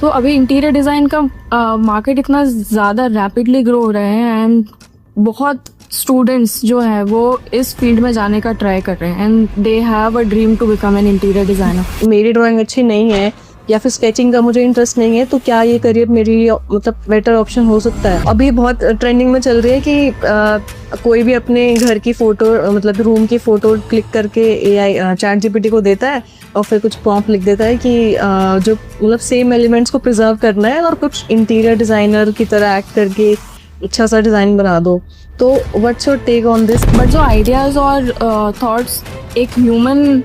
तो अभी interior design का मार्केट इतना ज़्यादा रैपिडली ग्रो हो रहा है एंड बहुत स्टूडेंट्स जो है वो इस फील्ड में जाने का ट्राई कर रहे हैं and they have a dream to become an interior designer. मेरी ड्राइंग अच्छी नहीं है या फिर स्केचिंग का मुझे इंटरेस्ट नहीं है, तो क्या ये करियर मेरे लिए मतलब बेटर ऑप्शन हो सकता है? अभी बहुत ट्रेंडिंग में चल रही है कि कोई भी अपने घर की फ़ोटो मतलब रूम की फ़ोटो क्लिक करके AI चैट जीपीटी को देता है और फिर कुछ प्रॉम्प्ट लिख देता है कि जो मतलब सेम एलिमेंट्स को प्रिजर्व करना है और कुछ इंटीरियर डिज़ाइनर की तरह एक्ट करके अच्छा सा डिज़ाइन बना दो। तो what's your take on this? But जो आइडियाज़ और थॉट्स एक ह्यूमन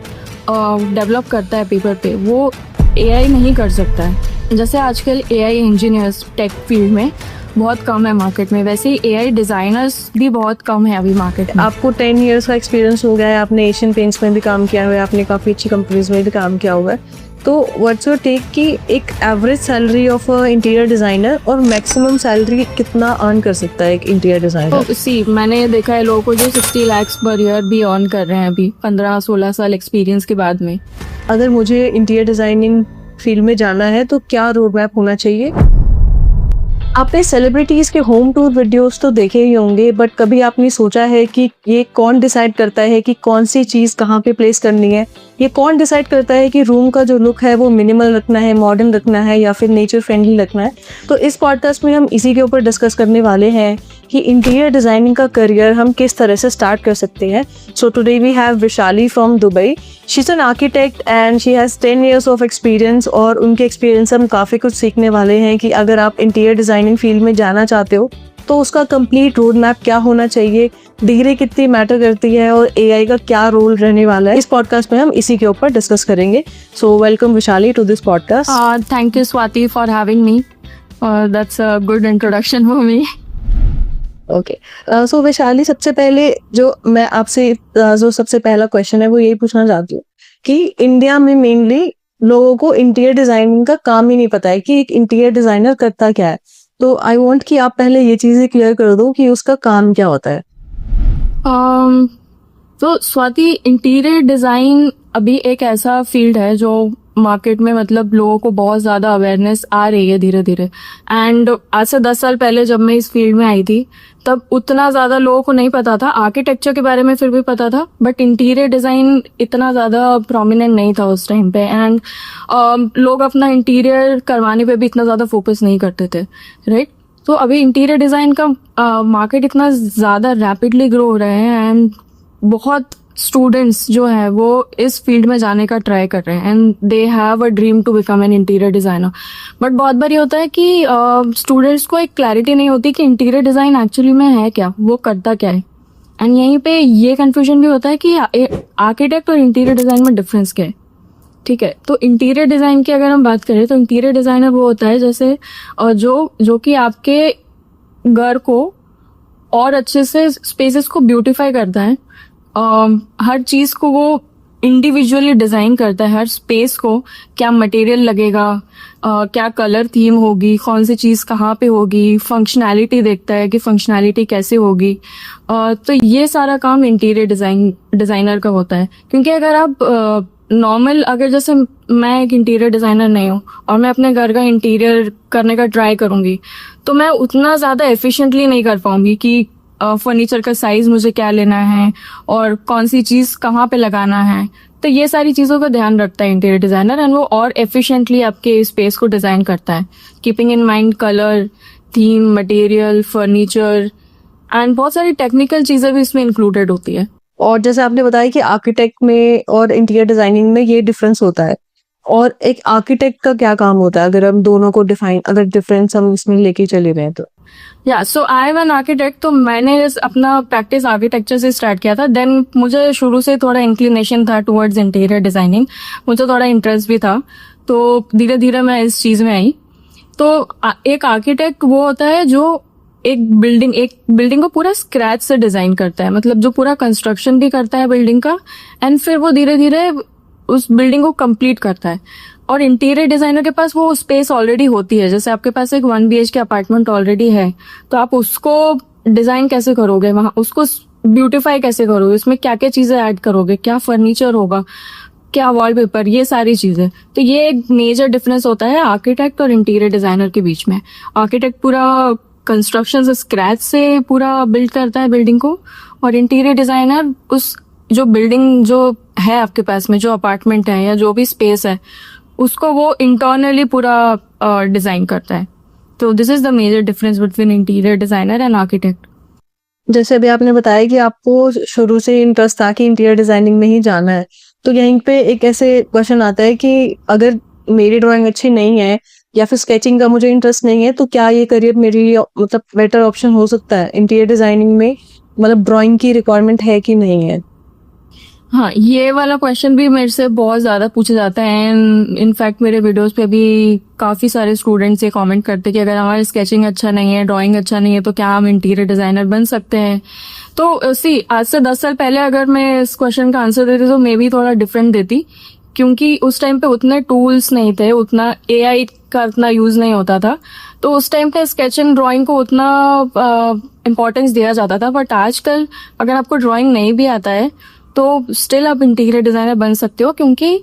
डेवलप करता है पेपर पे, वो AI नहीं कर सकता है। जैसे आजकल AI इंजीनियर्स टेक फील्ड में बहुत कम है मार्केट में, वैसे ही AI डिज़ाइनर्स भी बहुत कम है अभी मार्केट में। आपको 10 इयर्स का एक्सपीरियंस हो गया है, आपने एशियन पेंट्स में भी काम किया हुआ है, आपने काफ़ी अच्छी कंपनीज में भी काम किया हुआ है, तो व्हाट्स योर टेक कि एक average salary of a interior designer और मैक्सिमम सैलरी कितना अर्न कर सकता है एक इंटीरियर डिज़ाइनर? तो सी मैंने देखा है लोगों को जो 60 लाख पर ईयर भी अर्न कर रहे हैं अभी 15-16 साल एक्सपीरियंस के बाद में। अगर मुझे इंटीरियर डिज़ाइनिंग फील्ड में जाना है तो क्या रोड मैप होना चाहिए? आपने सेलिब्रिटीज़ के होम टूर वीडियोस तो देखे ही होंगे, बट कभी आपने सोचा है कि ये कौन डिसाइड करता है कि कौन सी चीज़ कहाँ पे प्लेस करनी है? ये कौन डिसाइड करता है कि रूम का जो लुक है वो मिनिमल रखना है, मॉडर्न रखना है या फिर नेचर फ्रेंडली रखना है? तो इस पॉडकास्ट में हम इसी के ऊपर डिस्कस करने वाले हैं कि इंटीरियर डिज़ाइनिंग का करियर हम किस तरह से स्टार्ट कर सकते हैं। So today we have Vishali from Dubai. She is an architect and she has 10 years of experience, और उनके एक्सपीरियंस हम काफ़ी कुछ सीखने वाले हैं कि अगर आप इंटीरियर डिज़ाइनिंग फील्ड में जाना चाहते हो तो उसका कंप्लीट रोड मैप क्या होना चाहिए, डिग्री कितनी मैटर करती है और AI का क्या रोल रहने वाला है। इस पॉडकास्ट में हम इसी के ऊपर डिस्कस करेंगे। So welcome Vishali to this podcast. Thank you Swati for having me, that's a good introduction for me. Okay, so Vaishali, सबसे पहले जो मैं आपसे जो सबसे पहला क्वेश्चन है वो यही पूछना चाहती हूँ कि इंडिया में मेनली लोगों को इंटीरियर डिजाइनिंग का काम ही नहीं पता है कि एक इंटीरियर डिजाइनर करता क्या है। तो आई वांट कि आप पहले ये चीज़ें क्लियर कर दो कि उसका काम क्या होता है। तो स्वाति, इंटीरियर डिज़ाइन अभी एक ऐसा फील्ड है जो मार्केट में मतलब लोगों को बहुत ज़्यादा अवेयरनेस आ रही है धीरे धीरे। एंड आज से 10 साल पहले जब मैं इस फील्ड में आई थी तब उतना ज़्यादा लोगों को नहीं पता था। आर्किटेक्चर के बारे में फिर भी पता था, बट इंटीरियर डिज़ाइन इतना ज़्यादा प्रोमिनेंट नहीं था उस टाइम पे। एंड लोग अपना इंटीरियर करवाने पे भी इतना ज़्यादा फोकस नहीं करते थे, राइट? तो अभी इंटीरियर डिज़ाइन का मार्केट इतना ज़्यादा रैपिडली ग्रो हो रहा है एंड बहुत स्टूडेंट्स जो है वो इस फील्ड में जाने का ट्राई कर रहे हैं and they have a dream to become an interior designer. But बहुत बार ये होता है कि स्टूडेंट्स को एक क्लैरिटी नहीं होती कि इंटीरियर डिज़ाइन एक्चुअली में है क्या, वो करता क्या है। एंड यहीं पे ये कंफ्यूजन भी होता है कि आर्किटेक्ट और इंटीरियर डिज़ाइन में डिफरेंस क्या है। ठीक है, तो इंटीरियर डिज़ाइन की अगर हम बात करें तो इंटीरियर डिज़ाइनर वो होता है जैसे जो कि आपके घर को और अच्छे से स्पेसेस को ब्यूटिफाई करता है। हर चीज़ को वो इंडिविजुअली डिज़ाइन करता है, हर स्पेस को क्या मटेरियल लगेगा, क्या कलर थीम होगी, कौन सी चीज़ कहाँ पे होगी, फंक्शनैलिटी देखता है कि फंक्शनैलिटी कैसे होगी। तो ये सारा काम इंटीरियर डिज़ाइनर का होता है। क्योंकि अगर आप नॉर्मल अगर जैसे मैं एक इंटीरियर डिज़ाइनर नहीं हूँ और मैं अपने घर का इंटीरियर करने का ट्राई करूँगी तो मैं उतना ज़्यादा एफिशिएंटली नहीं कर पाऊँगी कि फर्नीचर का साइज मुझे क्या लेना है और कौन सी चीज़ कहाँ पे लगाना है। तो ये सारी चीज़ों का ध्यान रखता है इंटीरियर डिज़ाइनर एंड वो और एफिशिएंटली आपके स्पेस को डिज़ाइन करता है, keeping in mind colour, theme, material, furniture and बहुत सारी टेक्निकल चीज़ें भी इसमें इंक्लूडेड होती है। और जैसे आपने बताया कि आर्किटेक्ट में और इंटीरियर डिजाइनिंग में ये डिफरेंस होता है, और एक आर्किटेक्ट का क्या काम होता है अगर हम दोनों को अगर डिफरेंस हम इसमें लेके चले गए तो? या सो आई एम एन आर्किटेक्ट, तो मैंने अपना प्रैक्टिस आर्किटेक्चर से स्टार्ट किया था। देन मुझे शुरू से थोड़ा इंक्लिनेशन था टुवर्ड्स इंटीरियर डिज़ाइनिंग, मुझे थोड़ा इंटरेस्ट भी था, तो धीरे धीरे मैं इस चीज़ में आई। तो एक आर्किटेक्ट वो होता है जो एक बिल्डिंग को पूरा स्क्रैच से डिज़ाइन करता है, मतलब जो पूरा कंस्ट्रक्शन भी करता है बिल्डिंग का एंड फिर वो धीरे धीरे उस बिल्डिंग को कंप्लीट करता है। और इंटीरियर डिज़ाइनर के पास वो स्पेस ऑलरेडी होती है, जैसे आपके पास एक 1 BHK अपार्टमेंट ऑलरेडी है, तो आप उसको डिज़ाइन कैसे करोगे, वहाँ उसको ब्यूटिफाई कैसे करोगे, उसमें क्या क्या चीज़ें ऐड करोगे, क्या फर्नीचर होगा, क्या वॉलपेपर, ये सारी चीजें। तो ये एक मेजर डिफरेंस होता है आर्किटेक्ट और इंटीरियर डिजाइनर के बीच में। आर्किटेक्ट पूरा कंस्ट्रक्शन से स्क्रैच से पूरा बिल्ड करता है बिल्डिंग को, और इंटीरियर डिजाइनर उस जो बिल्डिंग जो है आपके पास में, जो अपार्टमेंट है या जो भी स्पेस है, उसको वो इंटरनली पूरा डिजाइन करता है। तो this is the major difference between interior designer and architect. जैसे अभी आपने बताया कि आपको शुरू से इंटरेस्ट था कि इंटीरियर डिजाइनिंग में ही जाना है, तो यहीं पे एक ऐसे क्वेश्चन आता है कि अगर मेरी ड्राइंग अच्छी नहीं है या फिर स्केचिंग का मुझे इंटरेस्ट नहीं है, तो क्या ये करियर मेरे लिए मतलब बेटर ऑप्शन हो सकता है इंटीरियर डिजाइनिंग में? मतलब ड्राइंग की रिक्वायरमेंट है कि नहीं है? हाँ, ये वाला क्वेश्चन भी मेरे से बहुत ज्यादा पूछा जाता है। एंड इनफैक्ट मेरे वीडियोस पे भी काफी सारे स्टूडेंट्स ये कमेंट करते हैं कि अगर हमारा स्केचिंग अच्छा नहीं है, ड्राइंग अच्छा नहीं है, तो क्या हम इंटीरियर डिजाइनर बन सकते हैं? तो सी, आज से 10 साल पहले अगर मैं इस क्वेश्चन का आंसर देती तो मे बी थोड़ा डिफरेंट देती, क्योंकि उस टाइम पे उतने टूल्स नहीं थे, उतना एआई का उतना यूज नहीं होता था। तो उस टाइम पे स्केचिंग ड्राइंग को उतना इम्पोर्टेंस दिया जाता था। बट आजकल अगर आपको ड्राइंग नहीं भी आता है तो स्टिल आप इंटीरियर डिजाइनर बन सकते हो, क्योंकि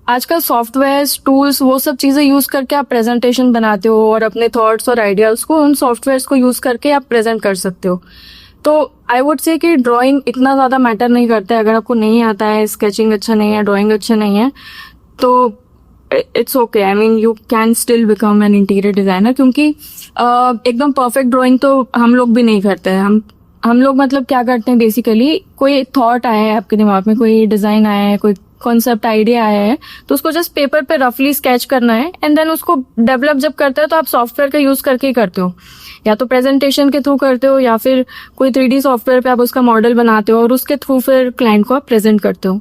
आजकल सॉफ्टवेयर टूल्स वो सब चीजें यूज करके आप प्रेजेंटेशन बनाते हो और अपने थॉट्स और आइडियाज को उन सॉफ्टवेयर को यूज करके आप प्रेजेंट कर सकते हो। तो आई वुड से कि ड्राइंग इतना ज्यादा मैटर नहीं करता है। अगर आपको नहीं आता है, स्केचिंग अच्छा नहीं है, ड्राइंग अच्छा नहीं है, तो it's okay. I mean you can still become an interior designer, क्योंकि एकदम परफेक्ट ड्राइंग तो हम लोग भी नहीं करते हैं। हम लोग मतलब क्या करते हैं, बेसिकली कोई थॉट आया है आपके दिमाग में, कोई डिजाइन आया है, कोई कॉन्सेप्ट आइडिया आया है, तो उसको जस्ट पेपर पे रफली स्केच करना है, एंड देन उसको डेवलप जब करते हो तो आप सॉफ्टवेयर का यूज करके ही करते हो, या तो प्रेजेंटेशन के थ्रू करते हो, या फिर कोई 3D सॉफ्टवेयर पे आप उसका मॉडल बनाते हो और उसके थ्रू फिर क्लाइंट को आप प्रेजेंट करते हो।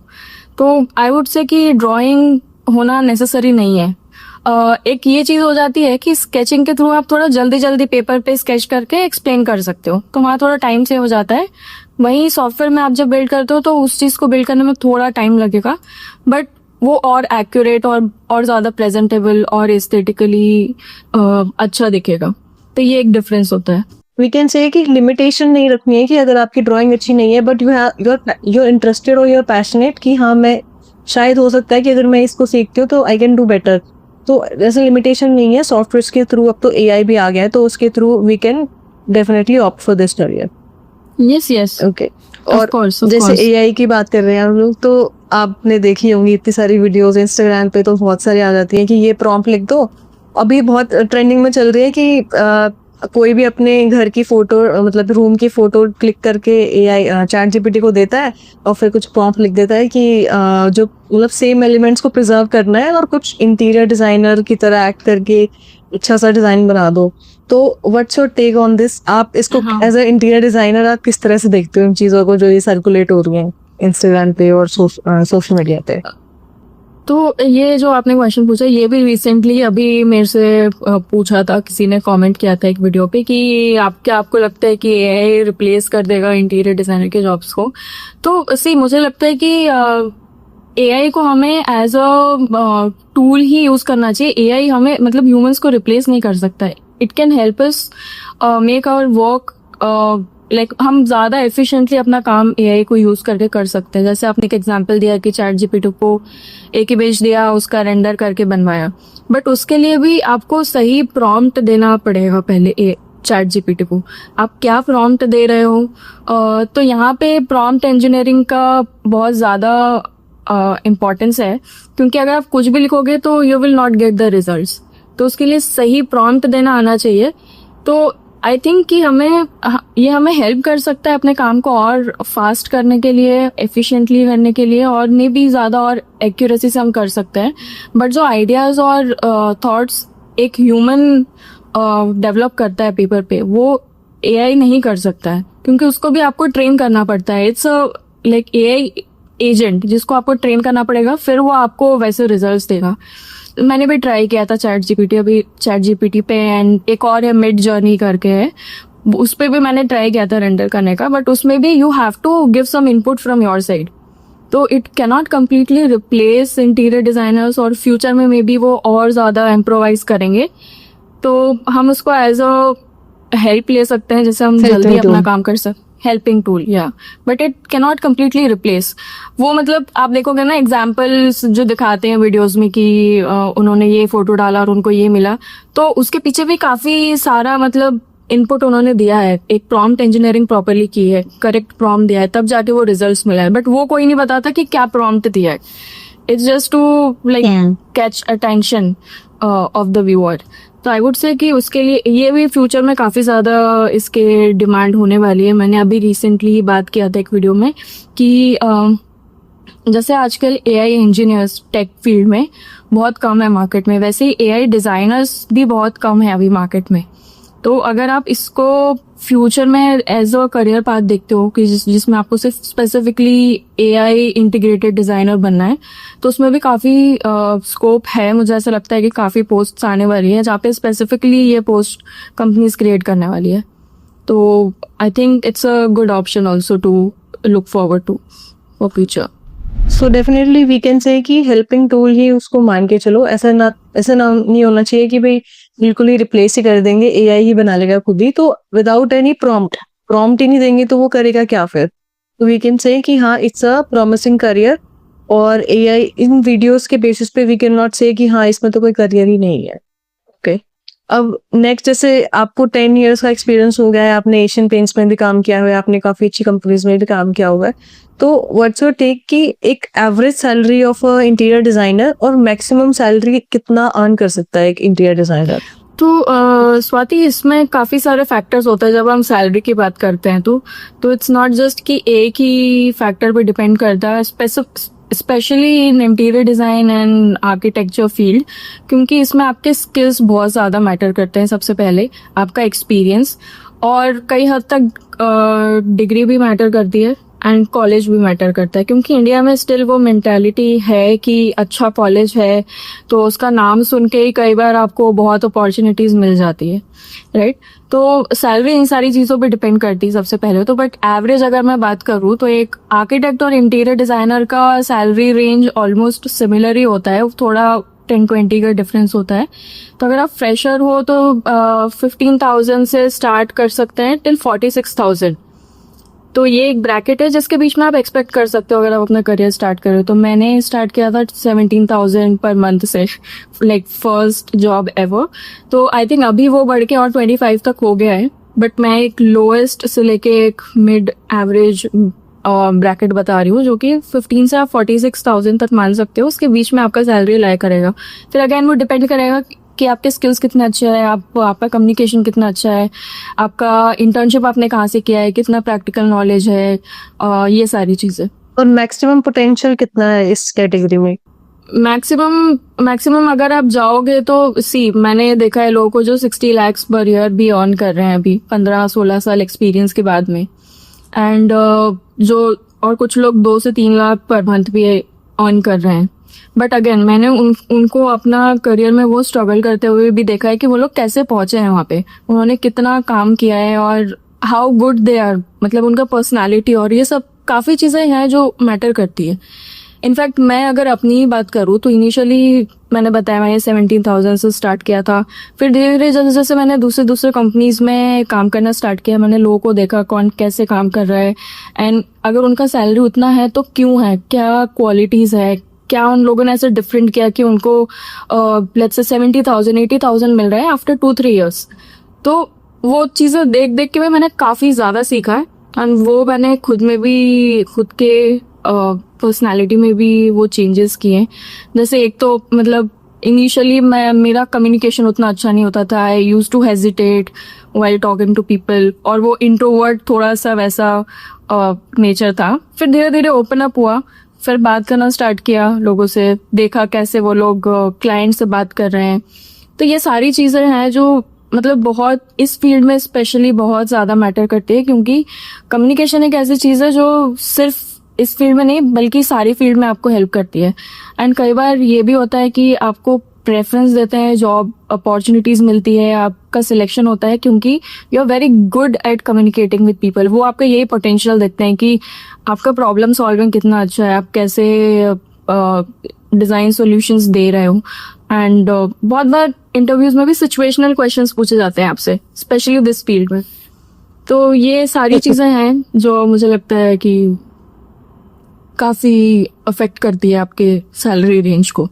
तो आई वुड से कि ड्राइंग होना नेसेसरी नहीं है। एक ये चीज हो जाती है कि स्केचिंग के थ्रू आप थोड़ा जल्दी जल्दी पेपर पे स्केच करके एक्सप्लेन कर सकते हो, तो वहाँ थोड़ा टाइम सेव हो जाता है। वहीं सॉफ्टवेयर में आप जब बिल्ड करते हो तो उस चीज को बिल्ड करने में थोड़ा टाइम लगेगा, बट वो और एक्यूरेट और ज्यादा प्रेजेंटेबल और एस्थेटिकली अच्छा दिखेगा। तो ये एक डिफरेंस होता है। वी कैन से कि लिमिटेशन नहीं रखनी है कि अगर आपकी ड्राइंग अच्छी नहीं है बट you're इंटरेस्टेड और you're पैशनेट कि हाँ मैं शायद हो सकता है कि अगर मैं इसको सीखती हूँ तो आई कैन डू बेटर। तो ऐसे लिमिटेशन नहीं है। सॉफ्टवेयर के थ्रू अब तो एआई भी आ गया है, तो उसके through we can definitely opt for this career. Yes yes, okay. of और course. जैसे एआई की बात कर रहे हैं हम लोग, तो आपने देखी होंगी इतनी सारी वीडियोस इंस्टाग्राम पे तो बहुत सारी आ जाती हैं कि ये प्रॉम्प्ट लिख दो। अभी बहुत ट्रेंडिंग में चल रही है कि कोई भी अपने घर की फोटो मतलब रूम की फोटो क्लिक करके एआई चैट जीपीटी को देता है और फिर कुछ प्रॉम्प्ट लिख देता है कि जो मतलब सेम एलिमेंट्स को प्रिजर्व करना है और कुछ इंटीरियर डिजाइनर की तरह एक्ट करके अच्छा सा डिजाइन बना दो। तो what's your take on this? आप इसको हाँ। एज अ इंटीरियर डिजाइनर आप किस तरह से देखते हो इन चीजों को जो ये सर्कुलेट हो रही हैं इंस्टाग्राम पे और सोशल मीडिया पे? तो ये जो आपने क्वेश्चन पूछा, ये भी रिसेंटली अभी मेरे से पूछा था, किसी ने कमेंट किया था एक वीडियो पे कि आपको लगता है कि एआई रिप्लेस कर देगा इंटीरियर डिजाइनर के जॉब्स को? तो सी, मुझे लगता है कि एआई को हमें एज अ टूल ही यूज करना चाहिए। एआई हमें मतलब ह्यूमंस को रिप्लेस नहीं कर सकता है। It can help us make our work, like हम ज्यादा एफिशिएंटली अपना काम एआई को यूज करके कर सकते हैं। जैसे आपने एक एग्जांपल दिया कि चैट जीपीटी को एक इमेज दिया, उसका रेंडर करके बनवाया, बट उसके लिए भी आपको सही प्रॉम्प्ट देना पड़ेगा पहले चैट जीपीटी को। आप क्या प्रॉम्प्ट दे रहे हो? तो यहाँ पे प्रॉम्प्ट इंजीनियरिंग का बहुत ज्यादा इम्पोर्टेंस है, क्योंकि अगर आप कुछ भी लिखोगे तो you will not get the results. तो उसके लिए सही प्रॉम्प्ट देना आना चाहिए। तो आई थिंक कि ये हमें हेल्प कर सकता है अपने काम को और फास्ट करने के लिए, एफिशिएंटली करने के लिए, और मे बी ज़्यादा और एक्यूरेसी से हम कर सकते हैं। बट जो आइडियाज़ और थॉट्स एक ह्यूमन डेवलप करता है पेपर पे, वो एआई नहीं कर सकता है, क्योंकि उसको भी आपको ट्रेन करना पड़ता है। इट्स लाइक एआई एजेंट जिसको आपको ट्रेन करना पड़ेगा, फिर वो आपको वैसे रिजल्ट्स देगा। मैंने भी ट्राई किया था चैट जीपीटी पे, एंड एक और है मिड जर्नी करके है, उस पे भी मैंने ट्राई किया था रेंडर करने का, बट उसमें भी you have to give some input from your side. तो it cannot completely replace interior designers, और फ्यूचर में मे बी वो और ज़्यादा इम्प्रोवाइज करेंगे। तो हम उसको एज अ हेल्प ले सकते हैं, जैसे हम जल्दी अपना काम कर सकते। हेल्पिंग टूल या, but it can not completely replace. वो मतलब आप देखोगे ना एग्जाम्पल्स जो दिखाते हैं वीडियोज में कि उन्होंने ये फोटो डाला और उनको ये मिला, तो उसके पीछे भी काफी सारा मतलब इनपुट उन्होंने दिया है, एक प्रॉम्प्ट इंजीनियरिंग प्रॉपरली की है, करेक्ट प्रॉम्प्ट दिया है, तब जाके वो रिजल्ट्स मिला है। बट वो कोई नहीं बताता कि क्या प्रॉम्प्ट दिया है। It's just to like catch attention of the viewer. तो आई वुड से कि उसके लिए ये भी फ्यूचर में काफ़ी ज़्यादा इसके डिमांड होने वाली है। मैंने अभी रिसेंटली ही बात किया था एक वीडियो में कि जैसे आजकल एआई इंजीनियर्स टेक फील्ड में बहुत कम है मार्केट में, वैसे ही एआई डिज़ाइनर्स भी बहुत कम है अभी मार्केट में। तो अगर आप इसको फ्यूचर में एज अ करियर पाथ देखते हो कि जिसमें आपको सिर्फ स्पेसिफिकली एआई इंटीग्रेटेड डिजाइनर बनना है, तो उसमें भी काफ़ी स्कोप है। मुझे ऐसा लगता है कि काफ़ी पोस्ट्स आने वाली है जहाँ पे स्पेसिफिकली ये पोस्ट कंपनीज क्रिएट करने वाली है। तो I think it's a good option also to look forward to for future. So definitely we can say कि हेल्पिंग टूल ही उसको मान के चलो, ऐसा नहीं होना चाहिए कि भाई बिल्कुल ही रिप्लेस ही कर देंगे, एआई ही बना लेगा खुद ही। तो विदाउट एनी प्रॉम्प्ट ही नहीं देंगे तो वो करेगा क्या फिर। तो वी कैन से कि हाँ इट्स अ प्रॉमिसिंग करियर, और एआई इन वीडियोस के बेसिस पे वी कैन नॉट से कि हाँ इसमें तो कोई करियर ही नहीं है। ओके अब नेक्स्ट, जैसे आपको 10 इयर्स का एक्सपीरियंस हो गया है, आपने एशियन पेंट्स में भी काम किया हुआ है, आपने काफी अच्छी कंपनीज में भी काम किया हुआ है, तो व्हाट्स योर टेक कि एक average salary of a interior designer और मैक्सिमम सैलरी कितना अर्न कर सकता है एक इंटीरियर डिजाइनर? तो स्वाति, इसमें काफ़ी सारे फैक्टर्स होते हैं जब हम सैलरी की बात करते हैं। तो इट्स नॉट जस्ट कि एक ही फैक्टर पे डिपेंड करता है, specially in interior design and architecture field, क्योंकि इसमें आपके स्किल्स बहुत ज़्यादा मैटर करते हैं। सबसे पहले आपका एक्सपीरियंस, और कई हद तक डिग्री भी मैटर करती है एंड कॉलेज भी मैटर करता है, क्योंकि इंडिया में स्टिल वो मेंटालिटी है कि अच्छा कॉलेज है तो उसका नाम सुन के ही कई बार आपको बहुत अपॉर्चुनिटीज़ मिल जाती है, राइट। तो सैलरी इन सारी चीज़ों पे डिपेंड करती है सबसे पहले तो। बट एवरेज अगर मैं बात करूँ तो एक आर्किटेक्ट और इंटीरियर डिज़ाइनर का सैलरी रेंज ऑलमोस्ट सिमिलर ही होता है, थोड़ा 10-20 का डिफरेंस होता है। तो अगर आप फ्रेशर हो तो 15,000 से स्टार्ट कर सकते हैं टिल 46,000। तो ये एक ब्रैकेट है जिसके बीच में आप एक्सपेक्ट कर सकते हो अगर आप अपना करियर स्टार्ट करो। तो मैंने स्टार्ट किया था 17,000 पर मंथ से, लाइक फर्स्ट जॉब एवर। तो आई थिंक अभी वो बढ़ के और 25 तक हो गया है। बट मैं एक लोएस्ट से लेके एक मिड एवरेज ब्रैकेट बता रही हूँ, जो कि 15 से आप 46,000 तक मान सकते हो। उसके बीच में आपका सैलरी लाया करेगा। फिर अगेन वो डिपेंड करेगा कि आपके स्किल्स कितने अच्छे हैं, आपका कम्युनिकेशन कितना अच्छा है, आपका इंटर्नशिप आपने कहाँ से किया है, कितना प्रैक्टिकल नॉलेज है, ये सारी चीज़ें। और मैक्सिमम पोटेंशियल कितना है इस कैटेगरी में? मैक्सिमम अगर आप जाओगे तो मैंने देखा है लोगों को जो 60 lakhs पर ईयर भी अर्न कर रहे हैं अभी 15-16 साल एक्सपीरियंस के बाद में। एंड और कुछ लोग 2 से 3 लाख पर मंथ भी अर्न कर रहे हैं। बट अगेन मैंने उनको अपना करियर में वो स्ट्रगल करते हुए भी देखा है कि वो लोग कैसे पहुंचे हैं वहाँ पे, उन्होंने कितना काम किया है और हाउ गुड दे आर, मतलब उनका पर्सनालिटी और ये सब काफ़ी चीज़ें हैं जो मैटर करती है। इनफैक्ट मैं अगर अपनी ही बात करूँ तो इनिशियली मैंने बताया मैंने 17,000 से स्टार्ट किया था। फिर धीरे धीरे जैसे जैसे मैंने दूसरे कंपनीज में काम करना स्टार्ट किया, मैंने लोगों को देखा कौन कैसे काम कर रहा है एंड अगर उनका सैलरी उतना है तो क्यों है, क्या क्वालिटीज़ है, क्या उन लोगों ने ऐसे डिफरेंट किया कि उनको लेट्स से 70,000 80,000 मिल रहा है आफ्टर 2-3 years। तो वो चीज़ें देख देख के मैंने काफ़ी ज़्यादा सीखा है एंड वो मैंने खुद में भी, खुद के पर्सनालिटी में भी वो चेंजेस किए। जैसे एक तो मतलब इनिशियली मेरा कम्युनिकेशन उतना अच्छा नहीं होता था, I used to hesitate while talking to people, और वो इंट्रोवर्ट थोड़ा सा वैसा नेचर था। फिर धीरे धीरे ओपन अप हुआ, फिर बात करना स्टार्ट किया लोगों से, देखा कैसे वो लोग क्लाइंट से बात कर रहे हैं। तो ये सारी चीज़ें हैं जो मतलब बहुत इस फील्ड में स्पेशली बहुत ज़्यादा मैटर करती है, क्योंकि कम्युनिकेशन एक ऐसी चीज़ है जो सिर्फ इस फील्ड में नहीं बल्कि सारी फील्ड में आपको हेल्प करती है। एंड कई बार ये भी होता है कि आपको प्रेफरेंस देते हैं, जॉब अपॉर्चुनिटीज़ मिलती है, आपका सिलेक्शन होता है क्योंकि you are very good at communicating with people. वो आपका यही पोटेंशियल देखते हैं कि आपका प्रॉब्लम सॉल्विंग कितना अच्छा है, आप कैसे डिज़ाइन सॉल्यूशंस दे रहे हो। एंड बहुत बार इंटरव्यूज में भी सिचुएशनल क्वेश्चंस पूछे जाते हैं आपसे, स्पेशली दिस फील्ड में। तो ये सारी चीजें हैं जो मुझे लगता है कि काफी अफेक्ट करती है आपके सैलरी रेंज को।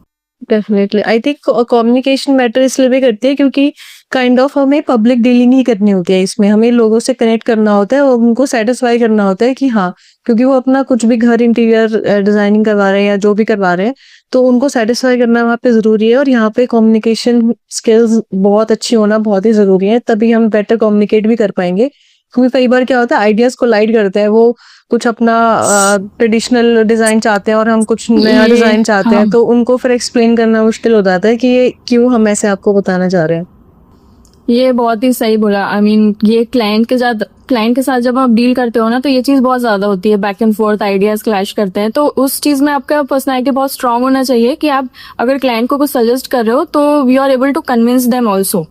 Definitely I think communication matter इसलिए भी करती है क्योंकि काइंड ऑफ हमें पब्लिक डीलिंग ही करनी होती है, इसमें हमें लोगों से कनेक्ट करना होता है और उनको सेटिस्फाई करना होता है कि हाँ, क्योंकि वो अपना कुछ भी घर इंटीरियर डिजाइनिंग करवा रहे हैं या जो भी करवा रहे हैं, तो उनको सेटिस्फाई करना वहाँ पे जरूरी है। और यहाँ पे कम्युनिकेशन स्किल्स बहुत अच्छी होना बहुत ही जरूरी है, तभी हम बेटर कम्युनिकेट भी कर पाएंगे। क्योंकि कई बार क्या होता है, आइडियाज कोलाइड करते हैं, वो कुछ अपना ट्रेडिशनल डिजाइन चाहते हैं और हम कुछ नया ये- डिजाइन चाहते हैं, हाँ। तो उनको फिर एक्सप्लेन करना मुश्किल हो जाता है कि ये क्यों हम ऐसे आपको बताना चाह रहे हैं। ये बहुत ही सही बोला। आई मीन ये क्लाइंट के साथ जब आप डील करते हो ना, तो ये चीज बहुत ज्यादा होती है, back and fourth ideas clash करते हैं। तो उस चीज में आपका पर्सनैलिटी बहुत स्ट्रांग होना चाहिए कि आप अगर क्लाइंट को कुछ सजेस्ट कर रहे हो तो you are able to convince them also.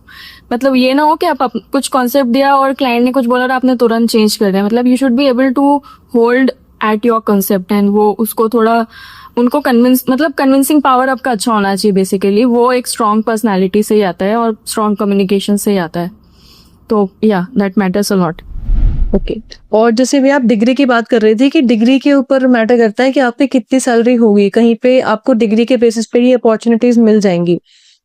मतलब ये ना हो कि आप कुछ कॉन्सेप्ट दिया और क्लाइंट ने कुछ बोला और आपने तुरंत चेंज कर दिया। मतलब you should be able to hold at your concept and वो उसको थोड़ा उनको कन्विंसिंग पावर आपका अच्छा होना चाहिए। बेसिकली वो एक स्ट्रांग पर्सनालिटी से ही आता है और स्ट्रांग कम्युनिकेशन से ही आता है। तो या that matters a lot. Okay और जैसे भी आप डिग्री की बात कर रहे थे कि डिग्री के ऊपर मैटर करता है कि आप पे कितनी सैलरी होगी, कहीं पे आपको डिग्री के बेसिस पे ही अपॉर्चुनिटीज मिल जाएंगी।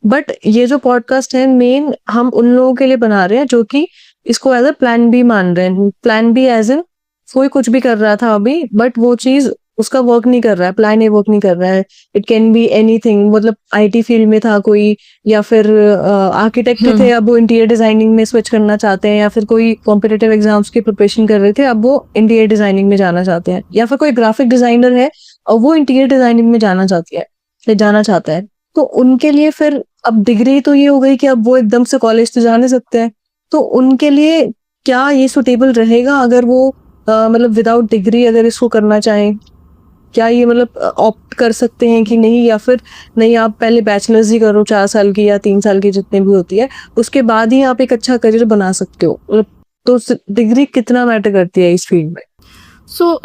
बट ये जो पॉडकास्ट है मेन हम उन लोगों के लिए बना रहे हैं जो कि इसको एज अ प्लान बी मान रहे हैं। प्लान बी एज इन कोई कुछ भी कर रहा था अभी बट वो चीज उसका वर्क नहीं कर रहा है, प्लान ए वर्क नहीं कर रहा है। इट कैन बी एनीथिंग, मतलब आईटी फील्ड में था कोई, या फिर आर्किटेक्ट थे अब वो इंटीरियर डिजाइनिंग में स्विच करना चाहते हैं, या फिर कोई कॉम्पिटिटिव एग्जाम्स की प्रिपरेशन कर रहे थे अब वो इंटीरियर डिजाइनिंग में जाना चाहते हैं, या फिर कोई ग्राफिक डिजाइनर है और वो इंटीरियर डिजाइनिंग में जाना चाहता है। तो उनके लिए फिर अब डिग्री तो ये हो गई कि अब वो एकदम से कॉलेज तो जा नहीं सकते हैं, तो उनके लिए क्या ये सुटेबल रहेगा अगर वो मतलब विदाउट डिग्री अगर इसको करना चाहें? क्या ये मतलब ऑप्ट कर सकते हैं कि नहीं, या फिर नहीं आप पहले बैचलर्स ही करो 4 साल की या 3 साल की जितने भी होती है, उसके बाद ही आप एक अच्छा करियर बना सकते हो? मतलब तो डिग्री कितना मैटर करती है इस फील्ड में? सो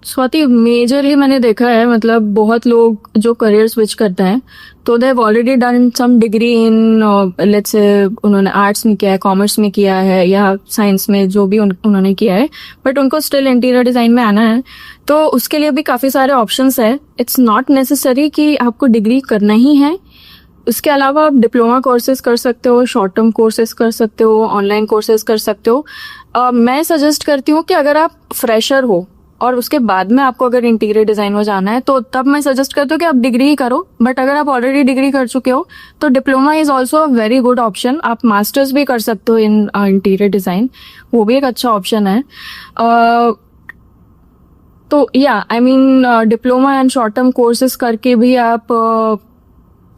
स्वाति, मेजरली मैंने देखा है, मतलब बहुत लोग जो करियर स्विच करते हैं तो they have already done some degree in let's say उन्होंने आर्ट्स में किया है, कॉमर्स में किया है या साइंस में, जो भी उन्होंने किया है, बट उनको स्टिल इंटीरियर डिजाइन में आना है। तो उसके लिए भी काफी सारे ऑप्शंस है। इट्स नॉट नेसेसरी कि आपको डिग्री करना ही है। उसके अलावा आप डिप्लोमा कोर्सेज कर सकते हो, शॉर्ट टर्म कोर्सेज कर सकते हो, ऑनलाइन कोर्सेज कर सकते हो। मैं सजेस्ट करती हूँ कि अगर आप फ्रेशर हो और उसके बाद में आपको अगर इंटीरियर डिजाइन में जाना है तो तब मैं सजेस्ट करती हूँ कि आप डिग्री ही करो। बट अगर आप ऑलरेडी डिग्री कर चुके हो तो diploma is also a very good option. आप मास्टर्स भी कर सकते हो इन इंटीरियर डिजाइन, वो भी एक अच्छा ऑप्शन है। तो या I mean diploma and short term courses करके भी आप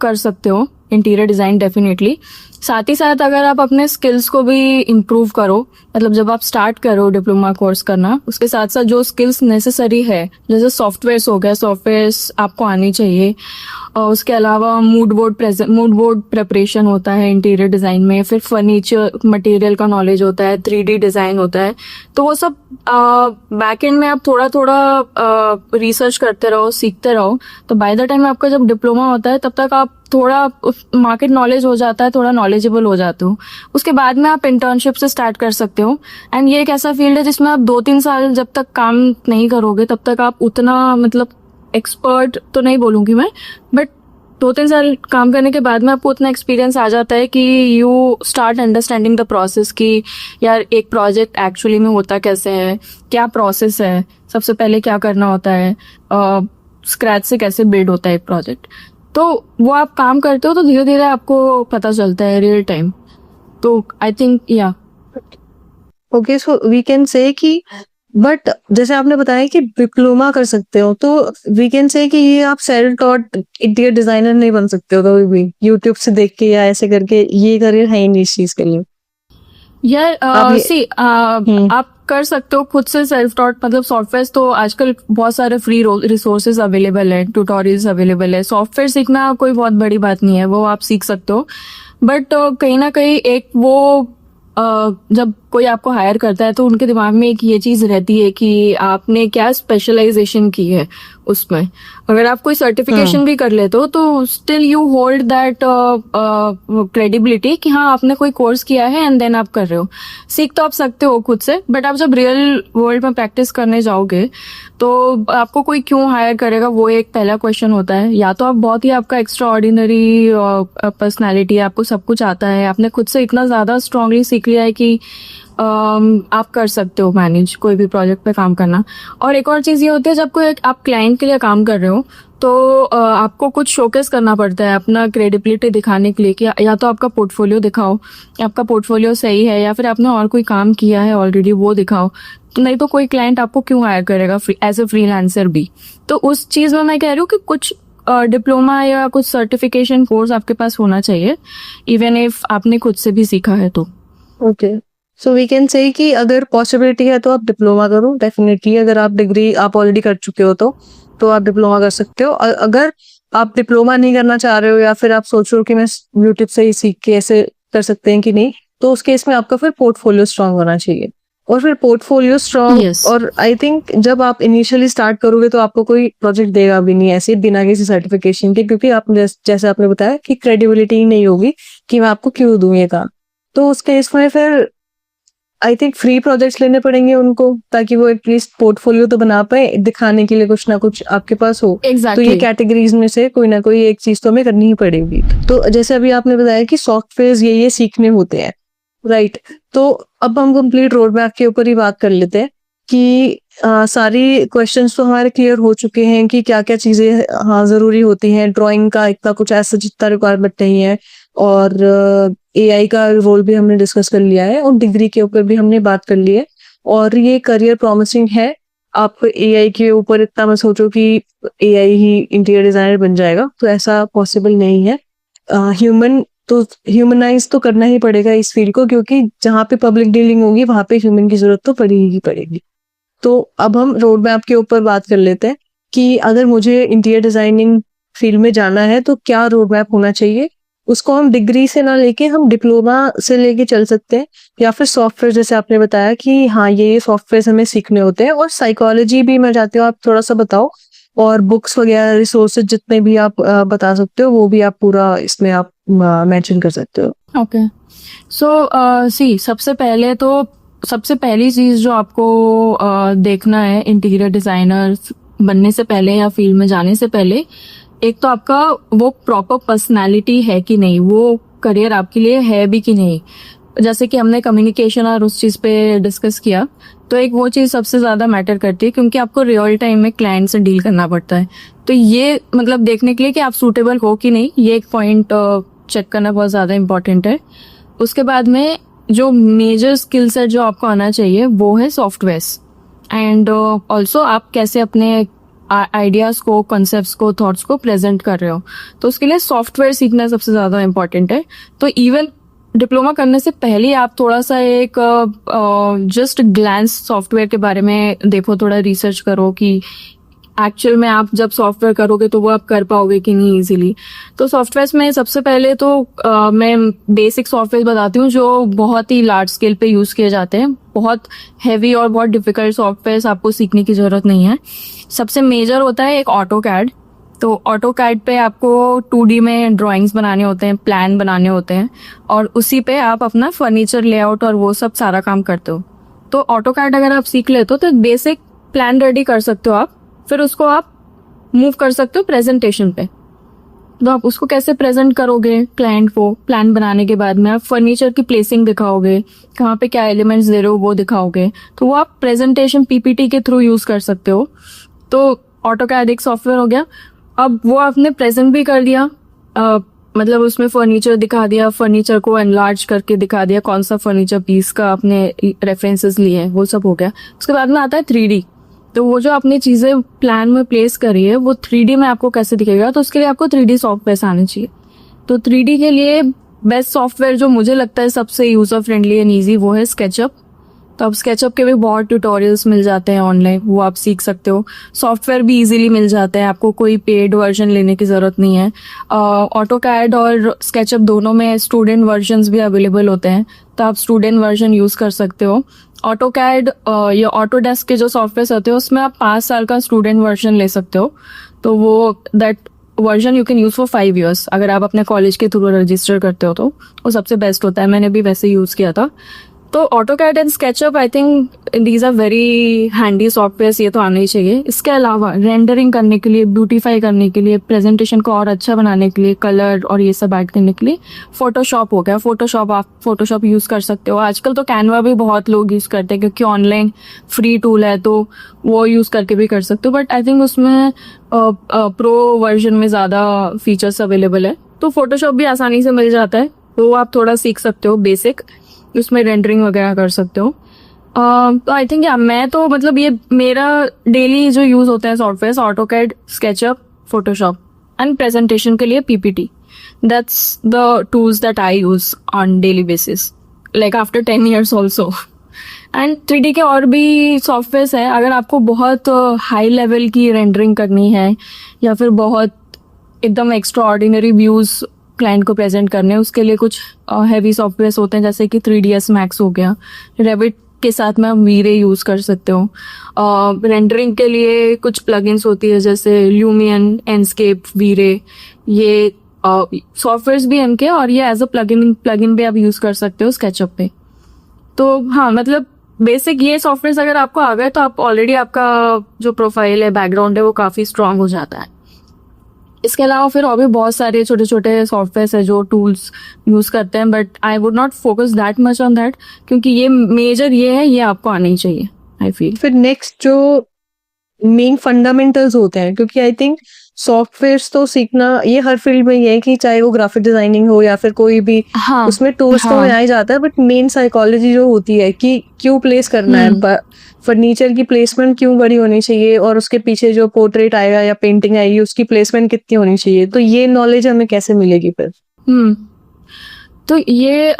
कर सकते हो इंटीरियर डिजाइन डेफिनेटली। साथ ही साथ अगर आप अपने स्किल्स को भी इम्प्रूव करो, मतलब जब आप स्टार्ट करो डिप्लोमा कोर्स करना, उसके साथ साथ जो स्किल्स नेसेसरी है, जैसे सॉफ्टवेयर्स हो गया, सॉफ्टवेयर्स आपको आनी चाहिए। और उसके अलावा मूड बोर्ड प्रिपरेशन होता है इंटीरियर डिजाइन में, फिर फर्नीचर मटेरियल का नॉलेज होता है, 3D डिजाइन होता है। तो वो सब बैक एंड में आप थोड़ा थोड़ा रिसर्च करते रहो, सीखते रहो। तो बाय द टाइम आपका जब डिप्लोमा होता है तब तक आप थोड़ा मार्केट नॉलेज हो जाता है, थोड़ा नॉलेजेबल हो जाते हो। उसके बाद में आप इंटर्नशिप से स्टार्ट कर सकते हो। एंड ये एक ऐसा फील्ड है जिसमें आप 2-3 साल जब तक काम नहीं करोगे तब तक आप उतना, मतलब एक्सपर्ट तो नहीं बोलूंगी मैं, बट 2-3 साल काम करने के बाद में आपको उतना एक्सपीरियंस आ जाता है कि you start understanding the process कि यार एक प्रोजेक्ट एक्चुअली में होता कैसे है, क्या प्रोसेस है, सबसे पहले क्या करना होता है, स्क्रैच से कैसे बिल्ड होता है एक प्रोजेक्ट। तो वो आप काम करते हो तो धीरे धीरे आपको पता चलता है रियल टाइम। तो आई थिंक या okay so we can say कि बट जैसे आपने बताया कि डिप्लोमा कर सकते हो, तो वी कैन से कि ये आप सेल्फ टॉट इंटीरियर डिजाइनर नहीं बन सकते हो कभी भी यूट्यूब से देख के या ऐसे करके। ये करियर है ही नहीं इस चीज के लिए यार। आप कर सकते हो खुद से सेल्फ टॉट, मतलब सॉफ्टवेयर तो आजकल बहुत सारे फ्री रिसोर्सेज अवेलेबल है, ट्यूटोरियल्स अवेलेबल है। सॉफ्टवेयर सीखना कोई बहुत बड़ी बात नहीं है, वो आप सीख सकते हो। बट कहीं ना कहीं एक वो जब कोई आपको हायर करता है तो उनके दिमाग में एक ये चीज रहती है कि आपने क्या स्पेशलाइजेशन की है, उसमें अगर आप कोई सर्टिफिकेशन भी कर लेते हो तो still you hold that credibility कि हाँ आपने कोई कोर्स किया है एंड देन आप कर रहे हो। सीख तो आप सकते हो खुद से, बट आप जब रियल वर्ल्ड में प्रैक्टिस करने जाओगे तो आपको कोई क्यों हायर करेगा, वो एक पहला क्वेश्चन होता है। या तो आप बहुत ही आपका एक्स्ट्रा ऑर्डिनरी पर्सनैलिटी है, आपको सब कुछ आता है, आपने खुद से इतना ज्यादा स्ट्रांगली सीख लिया है कि आप कर सकते हो मैनेज कोई भी प्रोजेक्ट पे काम करना। और एक और चीज ये होती है जब कोई आप क्लाइंट के लिए काम कर रहे हो तो आपको कुछ शोकेस करना पड़ता है अपना क्रेडिबिलिटी दिखाने के लिए कि या तो आपका पोर्टफोलियो दिखाओ, आपका पोर्टफोलियो सही है, या फिर आपने और कोई काम किया है ऑलरेडी वो दिखाओ। नहीं तो कोई क्लाइंट आपको क्यों हायर करेगा एज ए फ्रीलांसर भी। तो उस चीज में मैं कह रही हूँ कि कुछ डिप्लोमा या कुछ सर्टिफिकेशन कोर्स आपके पास होना चाहिए, इवन इफ आपने खुद से भी सीखा है तो। Okay, so we can say कि अगर पॉसिबिलिटी है तो आप डिप्लोमा करो डेफिनेटली। अगर आप डिग्री आप ऑलरेडी कर चुके हो तो आप डिप्लोमा कर सकते हो। अगर आप डिप्लोमा नहीं करना चाह रहे हो या फिर आप सोच रहे हो कि मैं यूट्यूब से ही सीख के ऐसे कर सकते हैं कि नहीं, तो उस केस में आपका फिर पोर्टफोलियो स्ट्रांग होना चाहिए। और फिर पोर्टफोलियो स्ट्रांग Yes. और आई थिंक जब आप इनिशियली स्टार्ट करोगे तो आपको कोई प्रोजेक्ट देगा भी नहीं ऐसे बिना किसी सर्टिफिकेशन के, क्योंकि आप जैसे आपने बताया कि क्रेडिबिलिटी ही नहीं होगी कि मैं आपको क्यों दूं ये काम। तो उस केस में फिर आई थिंक फ्री प्रोजेक्ट्स लेने पड़ेंगे उनको, ताकि वो एटलीस्ट पोर्टफोलियो तो बना पाए, दिखाने के लिए कुछ ना कुछ आपके पास हो। Exactly. तो ये कैटेगरीज में से कोई ना कोई एक चीज तो हमें करनी ही पड़ेगी। तो जैसे अभी आपने बताया कि सॉफ्टवेयर ये सीखने होते हैं, राइट। तो अब हम कंप्लीट रोड मैप के ऊपर ही बात कर लेते हैं कि सारी क्वेश्चंस तो हमारे क्लियर हो चुके हैं कि क्या क्या चीजें हाँ जरूरी होती हैं। ड्राइंग का इतना कुछ ऐसा जितना रिक्वायरमेंट नहीं है, और एआई का रोल भी हमने डिस्कस कर लिया है, और डिग्री के ऊपर भी हमने बात कर ली है। और ये करियर प्रॉमिसिंग है। आप एआई के ऊपर इतना मत सोचो कि एआई ही इंटीरियर डिजाइनर बन जाएगा, तो ऐसा पॉसिबल नहीं है। ह्यूमनाइज तो करना ही पड़ेगा इस फील्ड को, क्योंकि जहाँ पे पब्लिक डीलिंग होगी वहां पे ह्यूमन की जरूरत तो पड़ेगी ही पड़ेगी। तो अब हम रोड मैप के ऊपर बात कर लेते हैं कि अगर मुझे इंटीरियर डिजाइनिंग फील्ड में जाना है तो क्या रोड मैप होना चाहिए। उसको हम डिग्री से ना लेके हम डिप्लोमा से लेके चल सकते हैं, या फिर सॉफ्टवेयर जैसे आपने बताया कि हाँ ये सॉफ्टवेयर हमें सीखने होते हैं। और साइकोलॉजी भी मैं चाहती हूँ आप थोड़ा सा बताओ, और बुक्स वगैरह रिसोर्सेज जितने भी आप बता सकते हो वो भी आप पूरा इसमें आप मेंशन कर सकते हो। ओके, सो सबसे पहली चीज जो आपको देखना है इंटीरियर डिजाइनर बनने से पहले या फील्ड में जाने से पहले, एक तो आपका वो प्रॉपर पर्सनालिटी है कि नहीं, वो करियर आपके लिए है भी कि नहीं। जैसे कि हमने कम्युनिकेशन और उस चीज पे डिस्कस किया, तो एक वो चीज सबसे ज्यादा मैटर करती है, क्योंकि आपको रियल टाइम में क्लाइंट से डील करना पड़ता है। तो ये मतलब देखने के लिए कि आप सूटेबल हो कि नहीं, ये एक पॉइंट चेक करना बहुत ज्यादा इम्पोर्टेंट है। उसके बाद में जो मेजर स्किल सेट जो आपको आना चाहिए वो है सॉफ्टवेयर्स, एंड ऑल्सो आप कैसे अपने आइडियाज को, कॉन्सेप्ट्स को, थॉट्स को प्रेजेंट कर रहे हो। तो उसके लिए सॉफ्टवेयर सीखना सबसे ज्यादा इम्पोर्टेंट है। तो इवन डिप्लोमा करने से पहले आप थोड़ा सा एक जस्ट ग्लैंस सॉफ्टवेयर के बारे में देखो, थोड़ा रिसर्च करो कि एक्चुअल में आप जब सॉफ्टवेयर करोगे तो वो आप कर पाओगे कि नहीं इजीली। तो सॉफ्टवेयर में सबसे पहले तो मैं बेसिक सॉफ्टवेयर बताती हूँ जो बहुत ही लार्ज स्केल पे यूज किए जाते हैं। बहुत हैवी और बहुत डिफिकल्ट सॉफ्टवेयर आपको सीखने की जरूरत नहीं है। सबसे मेजर होता है एक ऑटोकैड। तो ऑटोकैड पे आपको 2D में ड्राइंग्स बनाने होते हैं, प्लान बनाने होते हैं, और उसी पे आप अपना फर्नीचर लेआउट और वो सब सारा काम करते हो। तो ऑटोकैड अगर आप सीख लेते हो तो बेसिक प्लान रेडी कर सकते हो आप, फिर उसको आप मूव कर सकते हो प्रेजेंटेशन पे। तो आप उसको कैसे प्रेजेंट करोगे क्लाइंट को, प्लान बनाने के बाद में आप फर्नीचर की प्लेसिंग दिखाओगे, कहाँ पे क्या एलिमेंट्स दे रहे हो वो दिखाओगे, तो वो आप प्रेजेंटेशन पीपीटी के थ्रू यूज कर सकते हो। तो ऑटोकैड एक सॉफ्टवेयर हो गया। अब वो आपने प्रेजेंट भी कर दिया, मतलब उसमें फर्नीचर दिखा दिया, फर्नीचर को एनलार्ज करके दिखा दिया, कौन सा फर्नीचर पीस का आपने रेफरेंसेस लिए हैं, वो सब हो गया। उसके बाद में आता है 3D। तो वो जो आपने चीजें प्लान में प्लेस करी है वो 3D में आपको कैसे दिखेगा, तो उसके लिए आपको 3D सॉफ्टवेयर आने चाहिए। तो 3D के लिए बेस्ट सॉफ्टवेयर जो मुझे लगता है सबसे यूजर फ्रेंडली एंड ईजी वो है स्केचअप। तो अब स्केचअप के भी बहुत ट्यूटोरियल्स मिल जाते हैं ऑनलाइन, वो आप सीख सकते हो। सॉफ्टवेयर भी इजीली मिल जाते हैं, आपको कोई पेड वर्जन लेने की जरूरत नहीं है। ऑटोकैड और स्केचअप दोनों में स्टूडेंट वर्जन्स भी अवेलेबल होते हैं, तो आप स्टूडेंट वर्जन यूज कर सकते हो। ऑटोकैड या ऑटोडेस्क के जो सॉफ्टवेयर होते हैं उसमें आप 5 साल का स्टूडेंट वर्जन ले सकते हो, तो वो that version you can use for 5 years अगर आप अपने कॉलेज के थ्रू रजिस्टर करते हो तो वो सबसे बेस्ट होता है। मैंने भी वैसे यूज किया था। तो AutoCAD and SketchUp I think these are very handy software, ये तो आना ही चाहिए। इसके अलावा रेंडरिंग करने के लिए, ब्यूटीफाई करने के लिए, प्रेजेंटेशन को और अच्छा बनाने के लिए, कलर और ये सब ऐड करने के लिए फोटोशॉप हो गया। फोटोशॉप आप फोटोशॉप यूज़ कर सकते हो। आजकल तो कैनवा भी बहुत लोग यूज़ करते हैं क्योंकि ऑनलाइन फ्री टूल है, तो वो यूज़ करके भी कर सकते हो। बट आई थिंक उसमें प्रो वर्जन में ज़्यादा फीचर्स अवेलेबल है, तो फोटोशॉप भी आसानी से मिल जाता है, तो आप थोड़ा सीख सकते हो बेसिक, उसमें रेंडरिंग वगैरह कर सकते हो। तो आई थिंक मैं तो मतलब ये मेरा डेली जो यूज होता है software AutoCAD, SketchUp, Photoshop and presentation के लिए PPT, that's the tools that I use on daily basis like after 10 years also. And 3D के और भी सॉफ्टवेयर है। अगर आपको बहुत हाई लेवल की रेंडरिंग करनी है या फिर बहुत एकदम एक्स्ट्रा ऑर्डिनरी व्यूज क्लाइंट को प्रेजेंट करने, उसके लिए कुछ हैवी सॉफ्टवेयर होते हैं जैसे कि 3ds Max हो गया। रेविट के साथ में आप वीरे यूज कर सकते हो। रेंडरिंग के लिए कुछ प्लगइन्स होती है जैसे ल्यूमियन, एनस्केप, वीरे, ये सॉफ्टवेयर्स भी इनके, और ये एज अ प्लगइन भी आप यूज कर सकते हो स्केचअप पे। तो हाँ, मतलब बेसिक ये सॉफ्टवेयर अगर आपको आ गए तो आप ऑलरेडी आपका जो प्रोफाइल है, बैकग्राउंड है, वो काफी स्ट्रांग हो जाता है। इसके अलावा फिर और भी बहुत सारे छोटे छोटे सॉफ्टवेयर है जो टूल्स यूज करते हैं, but I would not focus that much on that, क्योंकि ये मेजर ये है, ये आपको आना ही चाहिए आई फील। फिर नेक्स्ट जो मेन फंडामेंटल्स होते हैं, क्योंकि आई थिंक सॉफ्टवेयर्स तो सीखना ये हर फील्ड में ये है कि चाहे वो ग्राफिक डिजाइनिंग हो या फिर कोई भी, हाँ, उसमें टूल्स तो हाँ, आ ही जाता है, बट मेन साइकोलॉजी जो होती है कि क्यों प्लेस करना है, फर्नीचर की प्लेसमेंट क्यों बड़ी होनी चाहिए, और उसके पीछे जो पोर्ट्रेट आएगा या पेंटिंग आएगी उसकी प्लेसमेंट कितनी होनी चाहिए, तो ये नॉलेज हमें कैसे मिलेगी फिर? तो ये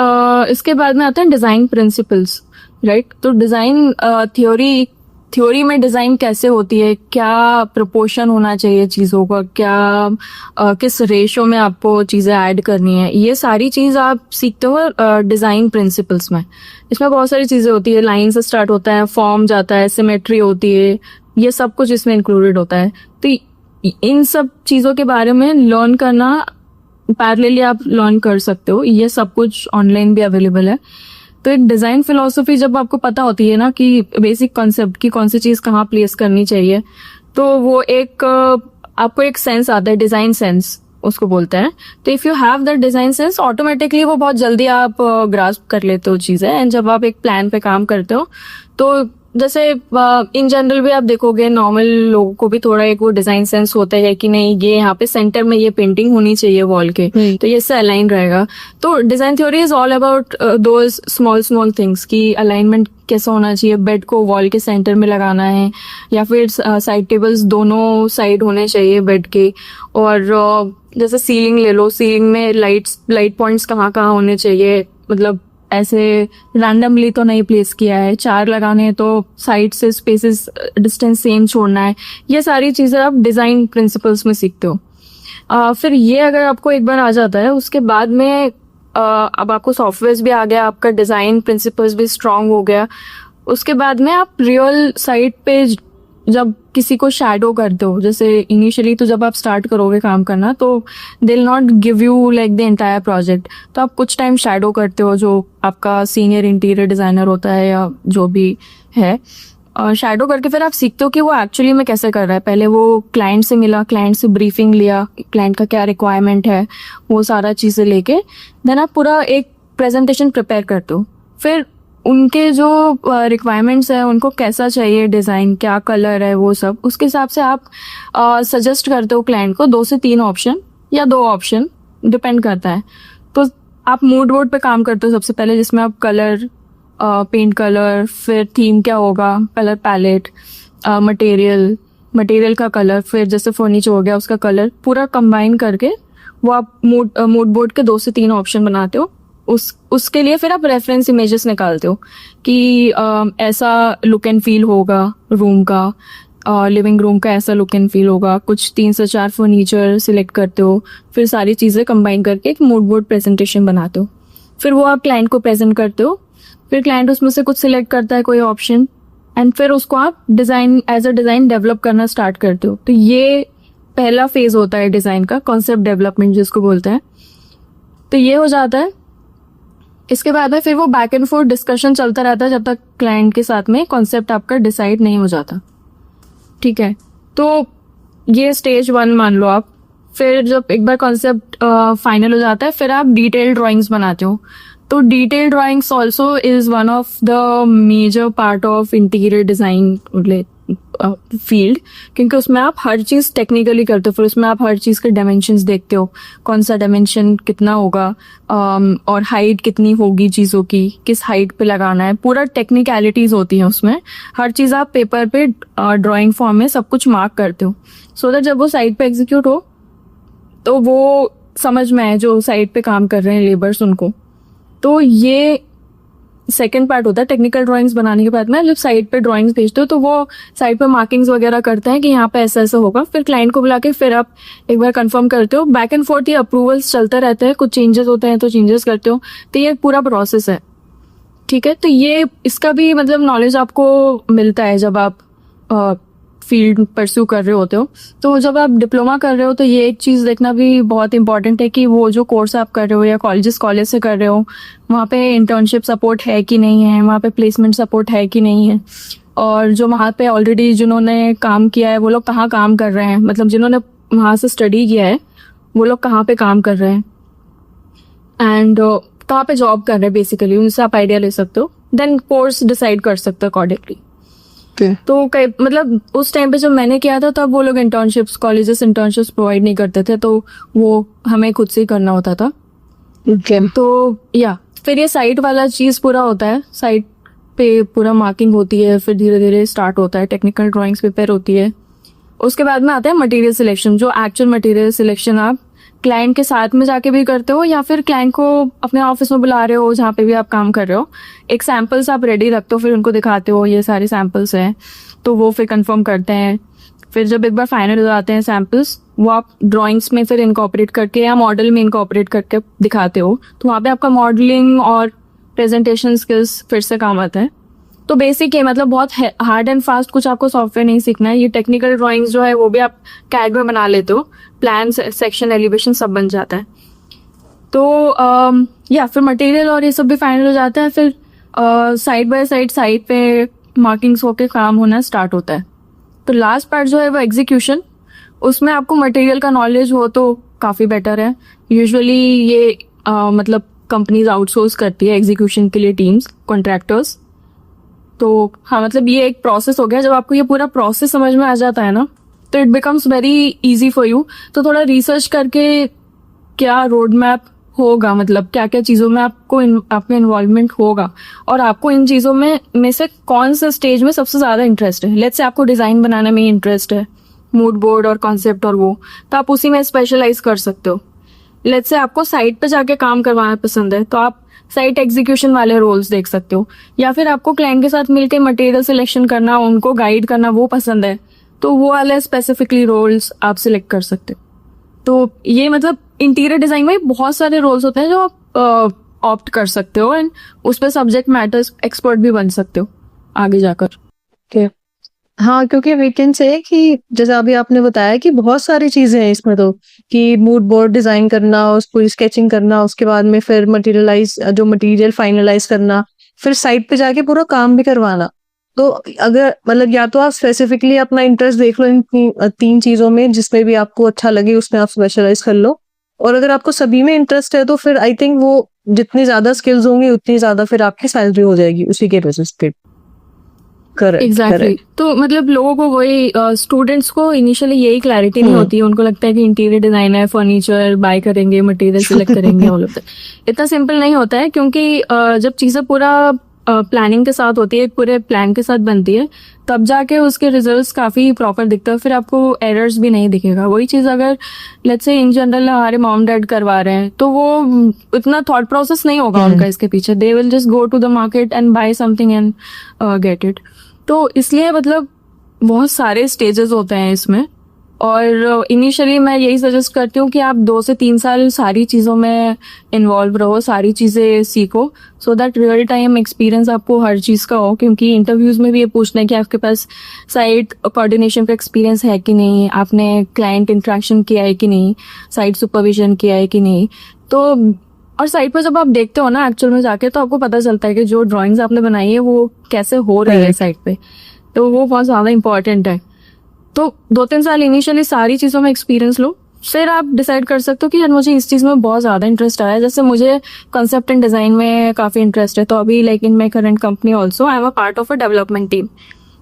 इसके बाद में आते हैं डिजाइन प्रिंसिपल्स, राइट। तो डिजाइन थ्योरी में डिजाइन कैसे होती है, क्या प्रोपोर्शन होना चाहिए चीजों का, क्या किस रेशो में आपको चीजें ऐड करनी है, ये सारी चीज आप सीखते हो डिजाइन प्रिंसिपल्स में। इसमें बहुत सारी चीजें होती है, लाइन से स्टार्ट होता है, फॉर्म जाता है, सिमेट्री होती है, ये सब कुछ इसमें इंक्लूडेड होता है। तो इन सब चीजों के बारे में लर्न करना पैरेलली आप लर्न कर सकते हो, ये सब कुछ ऑनलाइन भी अवेलेबल है। तो एक डिजाइन फिलोसफी जब आपको पता होती है ना कि बेसिक कॉन्सेप्ट की कौन सी चीज कहाँ प्लेस करनी चाहिए, तो वो एक आपको एक सेंस आता है, डिजाइन सेंस उसको बोलते हैं। तो if you have that design sense, automatically वो बहुत जल्दी आप ग्रास्प कर लेते हो चीजें। एंड जब आप एक प्लान पे काम करते हो तो जैसे इन जनरल भी आप देखोगे, नॉर्मल लोगों को भी थोड़ा एक वो डिजाइन सेंस होता है कि नहीं, ये यहाँ पे सेंटर में ये पेंटिंग होनी चाहिए वॉल के, तो ये इससे अलाइन रहेगा। तो design theory is all about those small things की अलाइनमेंट कैसा होना चाहिए, बेड को वॉल के सेंटर में लगाना है या फिर साइड टेबल्स दोनों साइड होने चाहिए बेड के, और जैसे सीलिंग ले लो, सीलिंग में लाइट पॉइंट्स कहाँ कहाँ होने चाहिए, मतलब ऐसे रैंडमली तो नहीं प्लेस किया है, 4 लगाने हैं तो साइड से स्पेसेस डिस्टेंस सेम छोड़ना है, ये सारी चीजें आप डिजाइन प्रिंसिपल्स में सीखते हो। फिर ये अगर आपको एक बार आ जाता है, उसके बाद में अब आपको सॉफ्टवेयर भी आ गया, आपका डिजाइन प्रिंसिपल्स भी स्ट्रांग हो गया, उसके बाद में आप रियल साइट पे जब किसी को शैडो करते हो, जैसे इनिशियली तो जब आप स्टार्ट करोगे काम करना तो they will not give you like the entire project, तो आप कुछ टाइम शैडो करते हो जो आपका सीनियर इंटीरियर डिजाइनर होता है या जो भी है। शैडो करके फिर आप सीखते हो कि वो एक्चुअली में कैसे कर रहा है। पहले वो क्लाइंट से मिला, क्लाइंट से ब्रीफिंग लिया, क्लाइंट का क्या रिक्वायरमेंट है, वो सारा चीजें लेके देन आप पूरा एक प्रेजेंटेशन प्रिपेयर करते हो। फिर उनके जो रिक्वायरमेंट्स है, उनको कैसा चाहिए डिज़ाइन, क्या कलर है, वो सब उसके हिसाब से आप सजेस्ट करते हो क्लाइंट को 2 से 3 ऑप्शन या 2 ऑप्शन, डिपेंड करता है। तो आप मूड बोर्ड पे काम करते हो सबसे पहले, जिसमें आप कलर, पेंट कलर, फिर थीम क्या होगा, कलर पैलेट, मटेरियल का कलर, फिर जैसे फर्नीचर हो गया उसका कलर, पूरा कंबाइन करके वो आप मूड बोर्ड के 2 से 3 ऑप्शन बनाते हो। उसके लिए फिर आप रेफरेंस इमेजेस निकालते हो कि ऐसा लुक एंड फील होगा रूम का, लिविंग रूम का ऐसा लुक एंड फील होगा, कुछ 3 से 4 फर्नीचर सिलेक्ट करते हो, फिर सारी चीज़ें कंबाइन करके एक मूड बोर्ड प्रेजेंटेशन बनाते हो। फिर वो आप क्लाइंट को प्रेजेंट करते हो फिर क्लाइंट उसमें से कुछ सिलेक्ट करता है कोई ऑप्शन, एंड फिर उसको आप design as a design develop करना स्टार्ट करते हो। तो ये पहला फेज होता है डिज़ाइन का, कॉन्सेप्ट डेवलपमेंट जिसको बोलते हैं। तो ये हो जाता है। इसके बाद में फिर वो बैक एंड फोर्थ डिस्कशन चलता रहता है जब तक क्लाइंट के साथ में कॉन्सेप्ट आपका डिसाइड नहीं हो जाता। ठीक है, तो ये स्टेज 1 मान लो आप। फिर जब एक बार कॉन्सेप्ट फाइनल हो जाता है, फिर आप डिटेल ड्राइंग्स बनाते हो। तो detail drawings also is one of the major part of interior design field, क्योंकि उसमें आप हर चीज़ टेक्निकली करते हो। फिर उसमें आप हर चीज़ के डायमेंशंस देखते हो, कौन सा डायमेंशन कितना होगा, और हाइट कितनी होगी चीज़ों की, किस हाइट पे लगाना है, पूरा टेक्निकलिटीज़ होती हैं उसमें। हर चीज़ आप पेपर पे ड्राइंग फॉर्म में सब कुछ मार्क करते हो, सो दैट जब वो साइट पे एग्जीक्यूट हो तो वो समझ में आए जो साइट पे काम कर रहे हैं लेबर्स उनको। तो ये सेकेंड पार्ट होता है टेक्निकल ड्राइंग्स बनाने के बाद में। जब साइट पे ड्राइंग्स भेजते हो तो वो साइट पे मार्किंग्स वगैरह करते हैं कि यहाँ पे ऐसा ऐसा होगा। फिर क्लाइंट को बुला के फिर आप एक बार कंफर्म करते हो। बैक एंड फोर्थ ये अप्रूवल्स चलते रहते हैं, कुछ चेंजेस होते हैं तो चेंजेस करते हो। तो ये पूरा प्रोसेस है। ठीक है, तो ये इसका भी मतलब नॉलेज आपको मिलता है जब आप फील्ड परस्यू कर रहे होते हो। तो जब आप डिप्लोमा कर रहे हो तो ये एक चीज़ देखना भी बहुत इंपॉर्टेंट है कि वो जो कोर्स आप कर रहे हो या कॉलेज से कर रहे हो, वहाँ पे इंटर्नशिप सपोर्ट है कि नहीं है, वहाँ पे प्लेसमेंट सपोर्ट है कि नहीं है, और जो वहाँ पे ऑलरेडी जिन्होंने काम किया है वो लोग कहाँ काम कर रहे हैं, मतलब जिन्होंने वहाँ से स्टडी किया है वो लोग कहाँ पे काम कर रहे हैं, एंड कहाँ पे जॉब कर रहे हैं बेसिकली, उनसे आप आइडिया ले सकते हो। देन कोर्स डिसाइड कर सकते हो अकॉर्डिंगली। तो कई मतलब उस टाइम पे जब मैंने किया था तब वो लोग इंटर्नशिप्स, कॉलेजेस इंटर्नशिप्स प्रोवाइड नहीं करते थे, तो वो हमें खुद से ही करना होता था। तो या फिर ये साइट वाला चीज़ पूरा होता है, साइट पे पूरा मार्किंग होती है, फिर धीरे धीरे स्टार्ट होता है, टेक्निकल ड्राइंग्स प्रिपेयर होती है। उसके बाद में आता है मटेरियल सिलेक्शन, जो एक्चुअल मटेरियल सिलेक्शन आप क्लाइंट के साथ में जाके भी करते हो या फिर क्लाइंट को अपने ऑफिस में बुला रहे हो जहाँ पे भी आप काम कर रहे हो। एक सैम्पल्स आप रेडी रखते हो, फिर उनको दिखाते हो ये सारे सैम्पल्स हैं, तो वो फिर कंफर्म करते हैं। फिर जब एक बार फाइनल हो जाते हैं सैम्पल्स, वो आप ड्राइंग्स में फिर इनकॉर्पोरेट करके या मॉडल में इनकॉर्पोरेट करके दिखाते हो। तो वहाँ पे आपका मॉडलिंग और प्रेजेंटेशन स्किल्स फिर से काम आता है। तो बेसिक है, मतलब बहुत हार्ड एंड फास्ट कुछ आपको सॉफ्टवेयर नहीं सीखना है। ये टेक्निकल ड्राइंग्स जो है वो भी आप कैड में बना लेते हो, प्लान, सेक्शन, एलिवेशन सब बन जाता है। तो या फिर मटेरियल और ये सब भी फाइनल हो जाता है। फिर साइड बाय साइड पे मार्किंग्स होके काम होना स्टार्ट होता है। तो लास्ट पार्ट जो है वो एग्जीक्यूशन। उसमें आपको मटेरियल का नॉलेज हो तो काफ़ी बेटर है। यूजुअली ये मतलब कंपनीज आउटसोर्स करती है एग्जीक्यूशन के लिए टीम्स, कॉन्ट्रैक्टर्स। तो हाँ, मतलब ये एक प्रोसेस हो गया। जब आपको ये पूरा प्रोसेस समझ में आ जाता है ना, तो it becomes very easy for you. तो थोड़ा रिसर्च करके क्या रोड मैप होगा, मतलब क्या क्या चीज़ों में आपका इन्वॉल्वमेंट होगा, और आपको इन चीज़ों में से कौन सा स्टेज में सबसे ज़्यादा इंटरेस्ट है। लेट्स से आपको डिज़ाइन बनाने में इंटरेस्ट है, मूड बोर्ड और कॉन्सेप्ट और वो, तो आप उसी में स्पेशलाइज कर सकते हो। लेट्स से आपको साइट पे जाके काम करवाना पसंद है, तो आप साइट एग्जीक्यूशन वाले रोल्स देख सकते हो। या फिर आपको क्लाइंट के साथ मिलकर मटेरियल सिलेक्शन करना, उनको गाइड करना वो पसंद है, तो वो वाले स्पेसिफिकली रोल्स आप सिलेक्ट कर सकते हो। तो ये मतलब इंटीरियर डिजाइन में बहुत सारे रोल्स होते हैं जो आप ऑप्ट कर सकते हो, एंड उस पर सब्जेक्ट मैटर एक्सपर्ट भी बन सकते हो आगे जाकर। okay. हाँ, क्योंकि वी कैन से कि जैसे अभी आपने बताया कि बहुत सारी चीजें हैं इसमें, तो कि मूड बोर्ड डिजाइन करना, उस पूरी स्केचिंग करना, उसके बाद में फिर मटेरियल फाइनलाइज करना, फिर साइट पे जाके पूरा काम भी करवाना। तो अगर मतलब या तो आप स्पेसिफिकली अपना इंटरेस्ट देख लो इन 3 चीजों में, जिसमें भी आपको अच्छा लगे उसमें आप स्पेशलाइज कर लो। और अगर आपको सभी में इंटरेस्ट है तो फिर आई थिंक वो जितनी ज्यादा स्किल्स होंगी उतनी ज्यादा फिर आपकी सैलरी हो जाएगी उसी के बेसिस पे। एग्जैक्टली। तो मतलब लोगों को वही स्टूडेंट्स को इनिशियली यही क्लैरिटी नहीं होती है। उनको लगता है कि इंटीरियर डिजाइन है, फर्नीचर बाय करेंगे, मटेरियल सिलेक्ट करेंगे, वो लोग। इतना सिंपल नहीं होता है, क्योंकि जब चीज़ें पूरा प्लानिंग के साथ होती है, पूरे प्लान के साथ बनती है, तब जाके उसके रिजल्ट्स काफ़ी प्रॉपर दिखता है। फिर आपको एरर्स भी नहीं दिखेगा। वही चीज़ अगर लेट्स से इन जनरल हमारे मॉम डैड करवा रहे हैं, तो वो इतना थॉट प्रोसेस नहीं होगा उनका इसके पीछे। They will just go to the market and buy something and get it. तो इसलिए मतलब बहुत सारे स्टेजेस होते हैं इसमें, और इनिशियली मैं यही सजेस्ट करती हूँ कि आप 2 से 3 साल सारी चीज़ों में इन्वॉल्व रहो, सारी चीज़ें सीखो, so that real time experience आपको हर चीज़ का हो। क्योंकि इंटरव्यूज़ में भी ये पूछना है कि आपके पास साइट कोऑर्डिनेशन का एक्सपीरियंस है कि नहीं, आपने क्लाइंट इंटरेक्शन किया है कि नहीं, साइट सुपरविजन किया है कि नहीं। तो और साइट पर जब आप देखते हो ना एक्चुअल में जाके, तो आपको पता चलता है कि जो ड्राइंग्स आपने बनाई है वो कैसे हो रही है साइट पे, तो वो बहुत ज़्यादा इंपॉर्टेंट है। तो 2-3 साल इनिशियली सारी चीज़ों में एक्सपीरियंस लो, फिर आप डिसाइड कर सकते हो कि यार मुझे इस चीज़ में बहुत ज़्यादा इंटरेस्ट आया है। जैसे मुझे कंसेप्ट एंड डिज़ाइन में काफ़ी इंटरेस्ट है, तो अभी like in my current company also I am a part of a development team,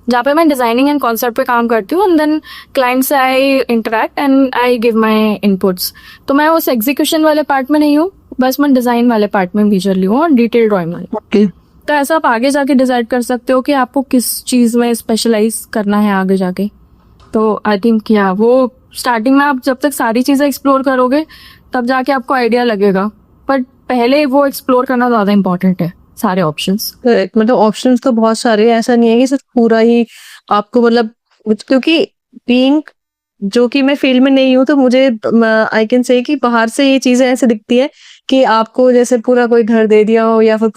जहाँ पे मैं डिज़ाइनिंग एंड कॉन्सेप्ट पे काम करती हूँ, एंड देन क्लाइंट से I interact and I give my inputs. तो मैं उस एग्जीक्यूशन वाले पार्ट में नहीं हूँ, बस मैं डिज़ाइन वाले पार्ट में मेजरली हूँ और डिटेल ड्राइंग वाले। ओके, तो ऐसा आप आगे जाके डिसाइड कर सकते हो कि आपको किस चीज़ में स्पेशलाइज करना है आगे जाके। तो आई थिंक क्या वो स्टार्टिंग में आप जब तक सारी चीज़ें एक्सप्लोर करोगे तब जाके आपको आइडिया लगेगा, बट पहले वो एक्सप्लोर करना ज़्यादा इंपॉर्टेंट है, सारे ऑप्शंस। करेक्ट। मतलब ऑप्शंस तो बहुत सारे हैं, ऐसा नहीं है कि सिर्फ पूरा ही आपको मतलब, क्योंकि बीइंग जो कि मैं फील्ड में नहीं हूँ, तो मुझे आई कैन से कि बाहर से ये चीजें ऐसे दिखती है कि आपको जैसे पूरा कोई घर दे दिया हो या फिर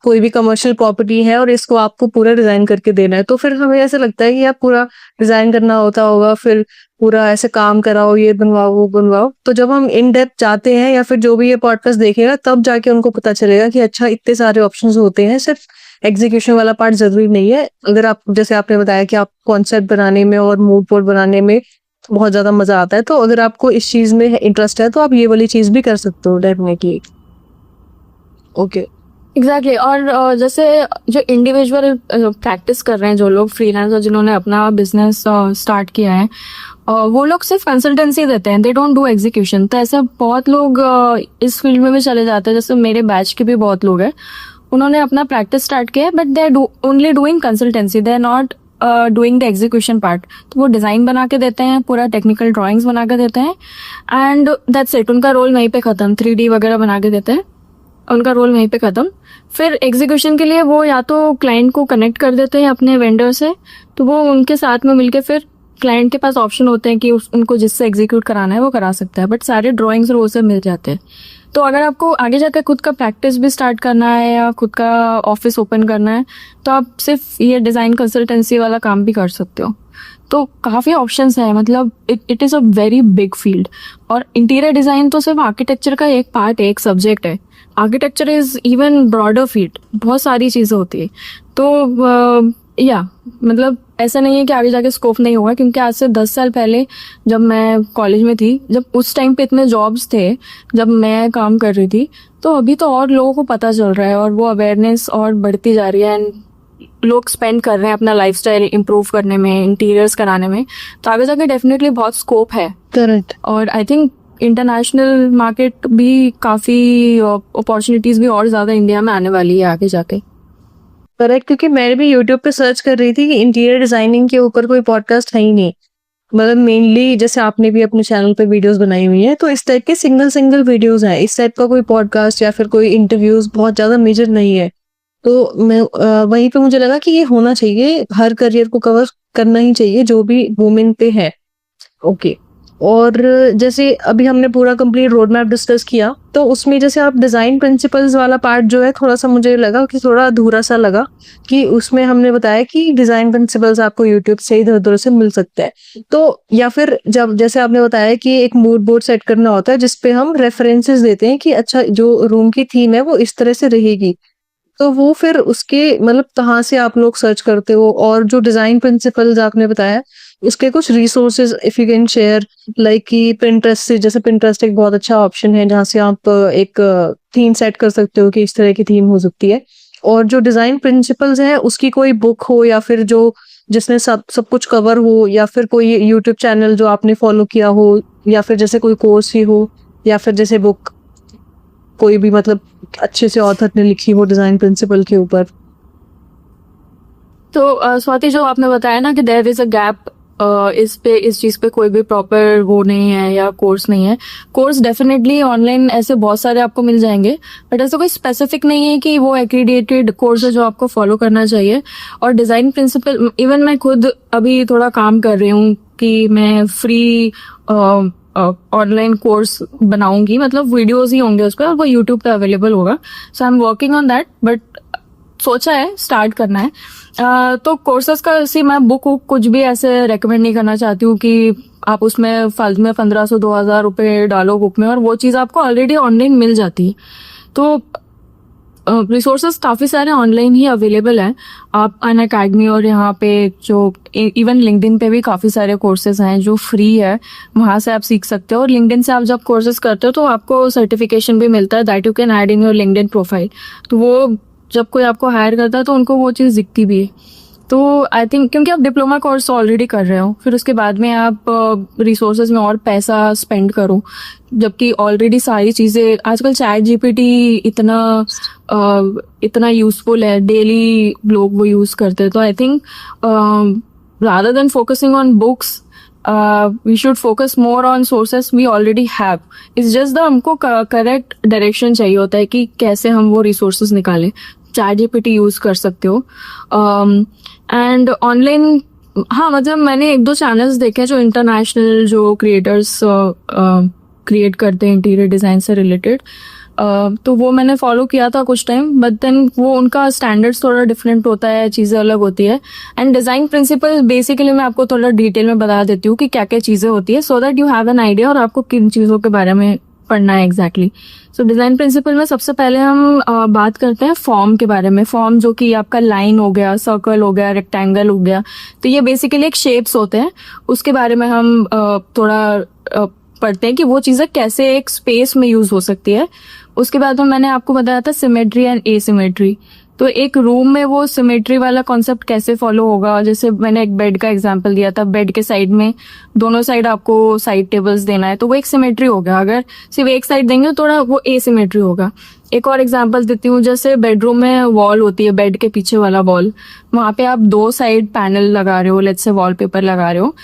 कोई भी कमर्शियल प्रॉपर्टी है और इसको आपको पूरा डिजाइन करके देना है, तो फिर हमें ऐसा लगता है कि आप पूरा डिजाइन करना होता होगा, फिर पूरा ऐसे काम कराओ, ये बनवाओ वो बनवाओ। तो जब हम इन डेप्थ जाते हैं या फिर जो भी ये पॉडकास्ट देखेगा तब जाके उनको पता चलेगा कि अच्छा इतने सारे ऑप्शंस होते हैं, सिर्फ एग्जीक्यूशन वाला पार्ट जरूरी नहीं है। अगर आप जैसे आपने बताया कि आप कॉन्सेप्ट बनाने में और मूड बोर्ड बनाने में बहुत ज्यादा मजा आता है, तो अगर आपको इस चीज में इंटरेस्ट है तो आप ये वाली चीज भी कर सकते हो डेफिनेटली। Okay, exactly. और जैसे जो इंडिविजुअल प्रैक्टिस कर रहे हैं, जो लोग फ्रीलांसर जिन्होंने अपना बिजनेस स्टार्ट किया है, वो लोग सिर्फ कंसल्टेंसी देते हैं, दे डोंट डू एग्जीक्यूशन। तो ऐसे बहुत लोग इस फील्ड में भी चले जाते हैं। जैसे मेरे बैच के भी बहुत लोग हैं, उन्होंने अपना प्रैक्टिस स्टार्ट किया है, but they are only doing consultancy, they are not doing the execution part. तो वो डिज़ाइन बना के देते हैं, पूरा टेक्निकल ड्राइंग्स बना के देते हैं, एंड दैट्स इट। उनका रोल वहीं पे ख़त्म। 3D वगैरह बना के देते हैं, उनका रोल वहीं पे ख़त्म। फिर एग्जीक्यूशन के लिए वो या तो क्लाइंट को कनेक्ट कर देते हैं अपने वेंडर से, तो वो उनके साथ में मिलके फिर क्लाइंट के पास ऑप्शन होते हैं कि उनको जिससे एग्जीक्यूट कराना है वो करा सकता है, बट सारे ड्राइंग्स वो से मिल जाते हैं। तो अगर आपको आगे जाकर खुद का प्रैक्टिस भी स्टार्ट करना है या खुद का ऑफिस ओपन करना है, तो आप सिर्फ ये डिज़ाइन कंसल्टेंसी वाला काम भी कर सकते हो। तो काफ़ी ऑप्शंस है, मतलब it is a very big field. और इंटीरियर डिज़ाइन तो सिर्फ आर्किटेक्चर का एक पार्ट है, एक सब्जेक्ट है। Architecture is even broader field, बहुत सारी चीज़ें होती है। तो मतलब ऐसा नहीं है कि आगे जाके स्कोप नहीं होगा, क्योंकि आज से 10 साल पहले जब मैं कॉलेज में थी, जब उस टाइम पे इतने जॉब्स थे जब मैं काम कर रही थी, तो अभी तो और लोगों को पता चल रहा है और वो अवेयरनेस और बढ़ती जा रही है, एंड लोग स्पेंड कर रहे हैं अपना लाइफस्टाइल इंप्रूव करने में, इंटीरियर्स कराने में। तो आगे जाके डेफिनेटली बहुत स्कोप है। करेक्ट। और आई थिंक इंटरनेशनल मार्केट भी काफ़ी अपॉर्चुनिटीज़ भी और ज़्यादा इंडिया में आने वाली है आगे जाके। करेक्ट, क्योंकि मैं भी यूट्यूब पे सर्च कर रही थी कि इंटीरियर डिजाइनिंग के ऊपर कोई पॉडकास्ट है ही नहीं। मतलब मेनली जैसे आपने भी अपने चैनल पे वीडियोस बनाई हुई हैं, तो इस टाइप के सिंगल वीडियोस हैं। इस टाइप का कोई पॉडकास्ट या फिर कोई इंटरव्यूज बहुत ज्यादा मेजर नहीं है। तो मैं वहीं पे मुझे लगा कि ये होना चाहिए, हर करियर को कवर करना ही चाहिए जो भी वुमेन पे है। ओके, और जैसे अभी हमने पूरा कंप्लीट रोड मैप डिस्कस किया, तो उसमें जैसे आप डिजाइन प्रिंसिपल्स वाला पार्ट जो है, थोड़ा सा मुझे लगा कि थोड़ा अधूरा सा लगा, कि उसमें हमने बताया कि डिजाइन प्रिंसिपल्स आपको यूट्यूब से इधर उधर से मिल सकता है। तो या फिर जब जैसे आपने बताया कि एक मूड बोर्ड सेट करना होता है जिसपे हम रेफरेंसेस देते हैं कि अच्छा जो रूम की थीम है वो इस तरह से रहेगी, तो वो फिर उसके मतलब कहाँ से आप लोग सर्च करते हो, और जो डिजाइन प्रिंसिपल्स आपने बताया उसके कुछ resources if you can share, like कि पिंटरेस्ट से, जैसे पिंटरेस्ट एक बहुत अच्छा ऑप्शन है जहाँ से आप एक थीम सेट कर सकते हो कि इस तरह की थीम हो सकती है। और जो डिजाइन प्रिंसिपल्स है उसकी कोई बुक हो या फिर जो जिसमें सब कुछ कवर हो, या फिर कोई यूट्यूब चैनल जो आपने फॉलो किया हो, या फिर जैसे कोई कोर्स ही हो, या फिर जैसे बुक कोई भी मतलब अच्छे से ऑथर ने लिखी हो डिजाइन प्रिंसिपल के ऊपर। तो स्वाति, जो आपने बताया ना कि देयर इज अ गैप, इस चीज पे कोई भी प्रॉपर वो नहीं है या कोर्स नहीं है। कोर्स डेफिनेटली ऑनलाइन ऐसे बहुत सारे आपको मिल जाएंगे, बट ऐसा कोई स्पेसिफिक नहीं है कि वो एक्रीडिएटेड कोर्स है जो आपको फॉलो करना चाहिए। और डिजाइन प्रिंसिपल, इवन मैं खुद अभी थोड़ा काम कर रही हूँ कि मैं फ्री ऑनलाइन कोर्स बनाऊंगी, मतलब वीडियोस ही होंगे उस पर और वो यूट्यूब पे अवेलेबल होगा. So I am working on that, but सोचा है स्टार्ट करना है. तो कोर्सेज का ऐसे मैं बुक कुछ भी ऐसे रेकमेंड नहीं करना चाहती हूँ कि आप उसमें फालतू में 1500-2000 रुपए डालो बुक में, और वो चीज़ आपको ऑलरेडी ऑनलाइन मिल जाती है. तो रिसोर्सेज काफ़ी सारे ऑनलाइन ही अवेलेबल हैं. आप अनअकैडमी और यहाँ पे जो इवन लिंक्डइन पे भी काफ़ी सारे कोर्सेज हैं जो फ्री है, वहाँ से आप सीख सकते हो. और लिंक्डइन से आप जब कोर्सेज करते हो तो आपको सर्टिफिकेशन भी मिलता है that you can add in your LinkedIn profile. तो वो जब कोई आपको हायर करता है तो उनको वो चीज़ दिखती भी है. तो आई थिंक क्योंकि आप डिप्लोमा कोर्स ऑलरेडी कर रहे हो, फिर उसके बाद में आप रिसोर्सेज में और पैसा स्पेंड करो, जबकि ऑलरेडी सारी चीज़ें आजकल चैट जीपीटी इतना यूजफुल है, डेली लोग वो यूज़ करते हैं. तो I think rather than focusing on books we should focus more on sources we already have. It's just हमको करेक्ट डायरेक्शन चाहिए होता है कि कैसे हम वो रिसोर्सेज निकालें. चैट जीपीटी यूज कर सकते हो. एंड ऑनलाइन हाँ, मतलब मैंने 1-2 चैनल्स देखे जो इंटरनेशनल जो क्रिएटर्स क्रिएट करते हैं इंटीरियर डिज़ाइन से रिलेटेड. तो वो मैंने फॉलो किया था कुछ टाइम, बट देन वो उनका स्टैंडर्ड्स थोड़ा डिफरेंट होता है, चीज़ें अलग होती है. एंड डिज़ाइन प्रिंसिपल बेसिकली मैं आपको थोड़ा डिटेल में बता देती हूँ कि क्या क्या चीज़ें होती है, so that you have an idea और आपको किन चीज़ों के बारे में पढ़ना है एग्जैक्टली. सो डिज़ाइन प्रिंसिपल में सबसे पहले हम बात करते हैं फॉर्म के बारे में. फॉर्म जो कि आपका लाइन हो गया, सर्कल हो गया, रेक्टेंगल हो गया, तो ये बेसिकली एक शेप्स होते हैं. उसके बारे में हम थोड़ा पढ़ते हैं कि वो चीज़ें कैसे एक स्पेस में यूज हो सकती है. उसके बाद में मैंने आपको बताया था सिमेट्री एंड एसिमेट्री. तो एक रूम में वो सिमेट्री वाला कॉन्सेप्ट कैसे फॉलो होगा, जैसे मैंने एक बेड का एग्जांपल दिया था, बेड के साइड में दोनों साइड आपको साइड टेबल्स देना है, तो वो एक सिमेट्री हो गया. अगर सिर्फ एक साइड देंगे तो थोड़ा वो एसिमेट्री होगा. एक और एग्जांपल देती हूँ, जैसे बेडरूम में वॉल होती है, बेड के पीछे वाला वॉल, वहाँ पे आप 2 साइड पैनल लगा रहे हो, लेट्स से वॉलपेपर लगा रहे हो,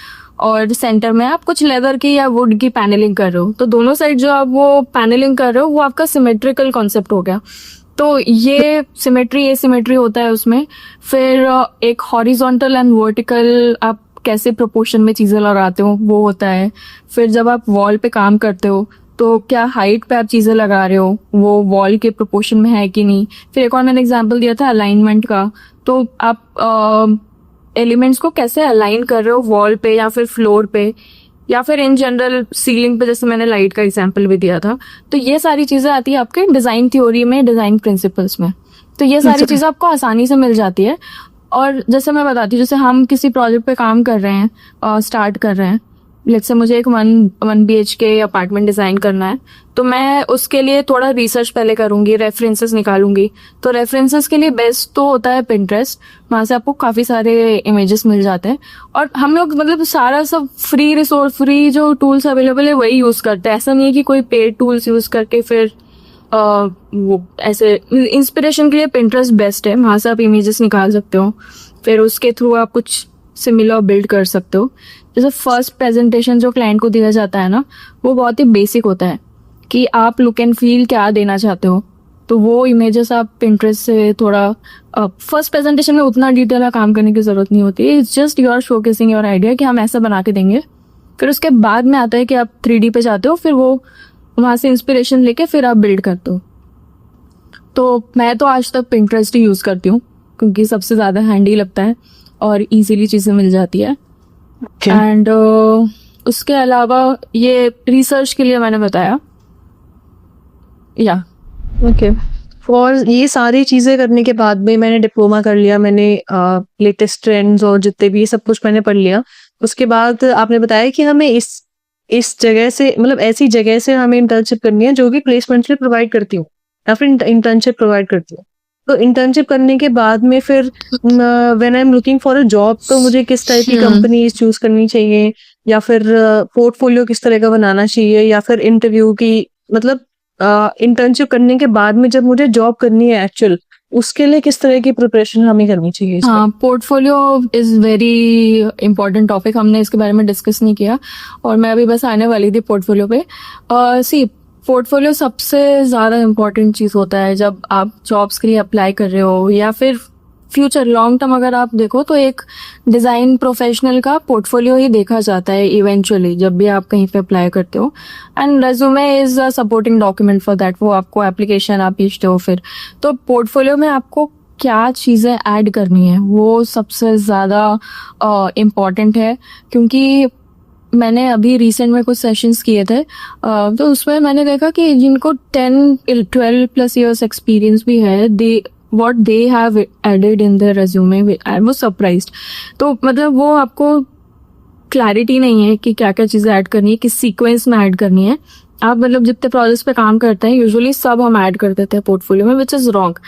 और सेंटर में आप कुछ लेदर की या वुड की पैनलिंग कर रहे हो. तो दोनों साइड जो आप वो पैनलिंग कर रहे हो वो आपका सिमेट्रिकल कॉन्सेप्ट हो गया. तो ये सिमेट्री एसिमेट्री होता है उसमें. फिर एक हॉरिजॉन्टल एंड वर्टिकल आप कैसे प्रोपोर्शन में चीज़ें लगाते हो वो होता है. फिर जब आप वॉल पे काम करते हो तो क्या हाइट पे आप चीज़ें लगा रहे हो वो वॉल के प्रोपोर्शन में है कि नहीं. फिर एक और मैंने एग्जांपल दिया था अलाइनमेंट का. तो आप एलिमेंट्स को कैसे अलाइन कर रहे हो वॉल पे या फिर फ्लोर पे या फिर इन जनरल सीलिंग पे, जैसे मैंने लाइट का एग्जांपल भी दिया था. तो ये सारी चीज़ें आती है आपके डिज़ाइन थ्योरी में, डिज़ाइन प्रिंसिपल्स में. तो ये सारी चीज़ें आपको आसानी से मिल जाती है. और जैसे मैं बताती हूँ, जैसे हम किसी प्रोजेक्ट पे काम कर रहे हैं, स्टार्ट कर रहे हैं, लेट्स से मुझे एक 1 BHK अपार्टमेंट डिज़ाइन करना है, तो मैं उसके लिए थोड़ा रिसर्च पहले करूंगी, रेफरेंसेस निकालूंगी. तो रेफरेंसेस के लिए बेस्ट तो होता है पिंटरेस्ट. वहाँ से आपको काफ़ी सारे इमेजेस मिल जाते हैं. और हम लोग मतलब सारा सब फ्री रिसोर्स, फ्री जो टूल्स अवेलेबल है वही यूज़ करते हैं. ऐसा नहीं है कि कोई पेड टूल्स यूज़ करके फिर वो ऐसे. इंस्पिरेशन के लिए पिंटरेस्ट बेस्ट है, वहाँ से आप इमेजेस निकाल सकते हो, फिर उसके थ्रू आप कुछ सिमिलर बिल्ड कर सकते हो. जैसे फर्स्ट प्रेजेंटेशन जो क्लाइंट को दिया जाता है ना, वो बहुत ही बेसिक होता है कि आप लुक एंड फील क्या देना चाहते हो. तो वो इमेजेस आप पिंटरेस्ट से थोड़ा फर्स्ट प्रेजेंटेशन में उतना डिटेल में काम करने की जरूरत नहीं होती. It's just you are showcasing your idea कि हम ऐसा बना के देंगे. फिर उसके बाद में आता है कि आप 3D पे जाते हो, फिर वो वहाँ से इंस्पिरेशन लेके फिर आप बिल्ड करते हो. तो मैं तो आज तक पिंटरेस्ट ही यूज़ करती हूँ क्योंकि सबसे ज़्यादा हैंडी लगता है और इजीली चीज़ें मिल जाती है. एंड उसके अलावा ये रिसर्च के लिए मैंने बताया. या ओके. और ये सारी चीज़ें करने के बाद में मैंने डिप्लोमा कर लिया, मैंने लेटेस्ट ट्रेंड्स और जितने भी सब कुछ मैंने पढ़ लिया. उसके बाद आपने बताया कि हमें इस जगह से, मतलब ऐसी जगह से हमें इंटर्नशिप करनी है जो कि प्लेसमेंट प्रोवाइड करती हूँ या फिर इंटर्नशिप प्रोवाइड करती हूँ. तो इंटर्नशिप करने के बाद में फिर when I am looking for a job, तो मुझे किस टाइप की कंपनी चूज करनी चाहिए, या फिर पोर्टफोलियो किस तरह का बनाना चाहिए, या फिर इंटरव्यू की, मतलब इंटर्नशिप करने के बाद में जब मुझे जॉब करनी है एक्चुअल, उसके लिए किस तरह की प्रिपरेशन हमें करनी चाहिए. हाँ, portfolio is very important topic. हमने इसके बारे में डिस्कस नहीं किया और मैं अभी बस आने वाली थी पोर्टफोलियो पे. सी पोर्टफोलियो सबसे ज़्यादा इम्पोर्टेंट चीज़ होता है जब आप जॉब्स के लिए अप्लाई कर रहे हो या फिर फ्यूचर लॉन्ग टर्म अगर आप देखो तो एक डिज़ाइन प्रोफेशनल का पोर्टफोलियो ही देखा जाता है इवेंचुअली जब भी आप कहीं पे अप्लाई करते हो। And resume is a supporting document for that. वो आपको एप्लीकेशन आप भेजते हो फिर, तो पोर्टफोलियो में आपको क्या चीज़ें ऐड करनी है वो सबसे ज़्यादा इम्पॉर्टेंट है। क्योंकि मैंने अभी रिसेंट में कुछ सेशंस किए थे, तो उसमें मैंने देखा कि जिनको 10-12 years एक्सपीरियंस भी है, दे what they have added in their resume, I was surprised। तो मतलब वो आपको क्लैरिटी नहीं है कि क्या क्या चीज़ें ऐड करनी है, किस सीक्वेंस में ऐड करनी है। आप मतलब जितने प्रोजेक्ट्स पे काम करते हैं यूजुअली सब हम ऐड कर देते हैं पोर्टफोलियो में, विच इज़ रॉन्ग।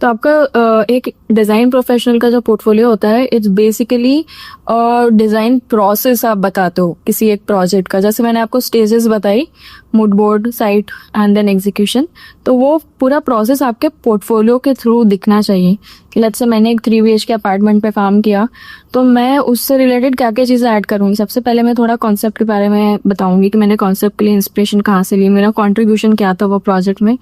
तो आपका एक डिज़ाइन प्रोफेशनल का जो पोर्टफोलियो होता है, इट्स बेसिकली डिज़ाइन प्रोसेस आप बताते हो किसी एक प्रोजेक्ट का। जैसे मैंने आपको स्टेजेस बताई, mood board, site and then execution, तो वो पूरा प्रोसेस आपके पोर्टफोलियो के थ्रू दिखना चाहिए। कि लेट्स से मैंने एक 3 BHK अपार्टमेंट पे काम किया, तो मैं उससे रिलेटेड क्या क्या चीज़ें ऐड करूँगी। सबसे पहले मैं थोड़ा कॉन्सेप्ट के बारे में बताऊँगी कि मैंने कॉन्सेप्ट के लिए इंस्पिरेशन कहाँ से ली, मेरा कॉन्ट्रीब्यूशन क्या था वो प्रोजेक्ट में।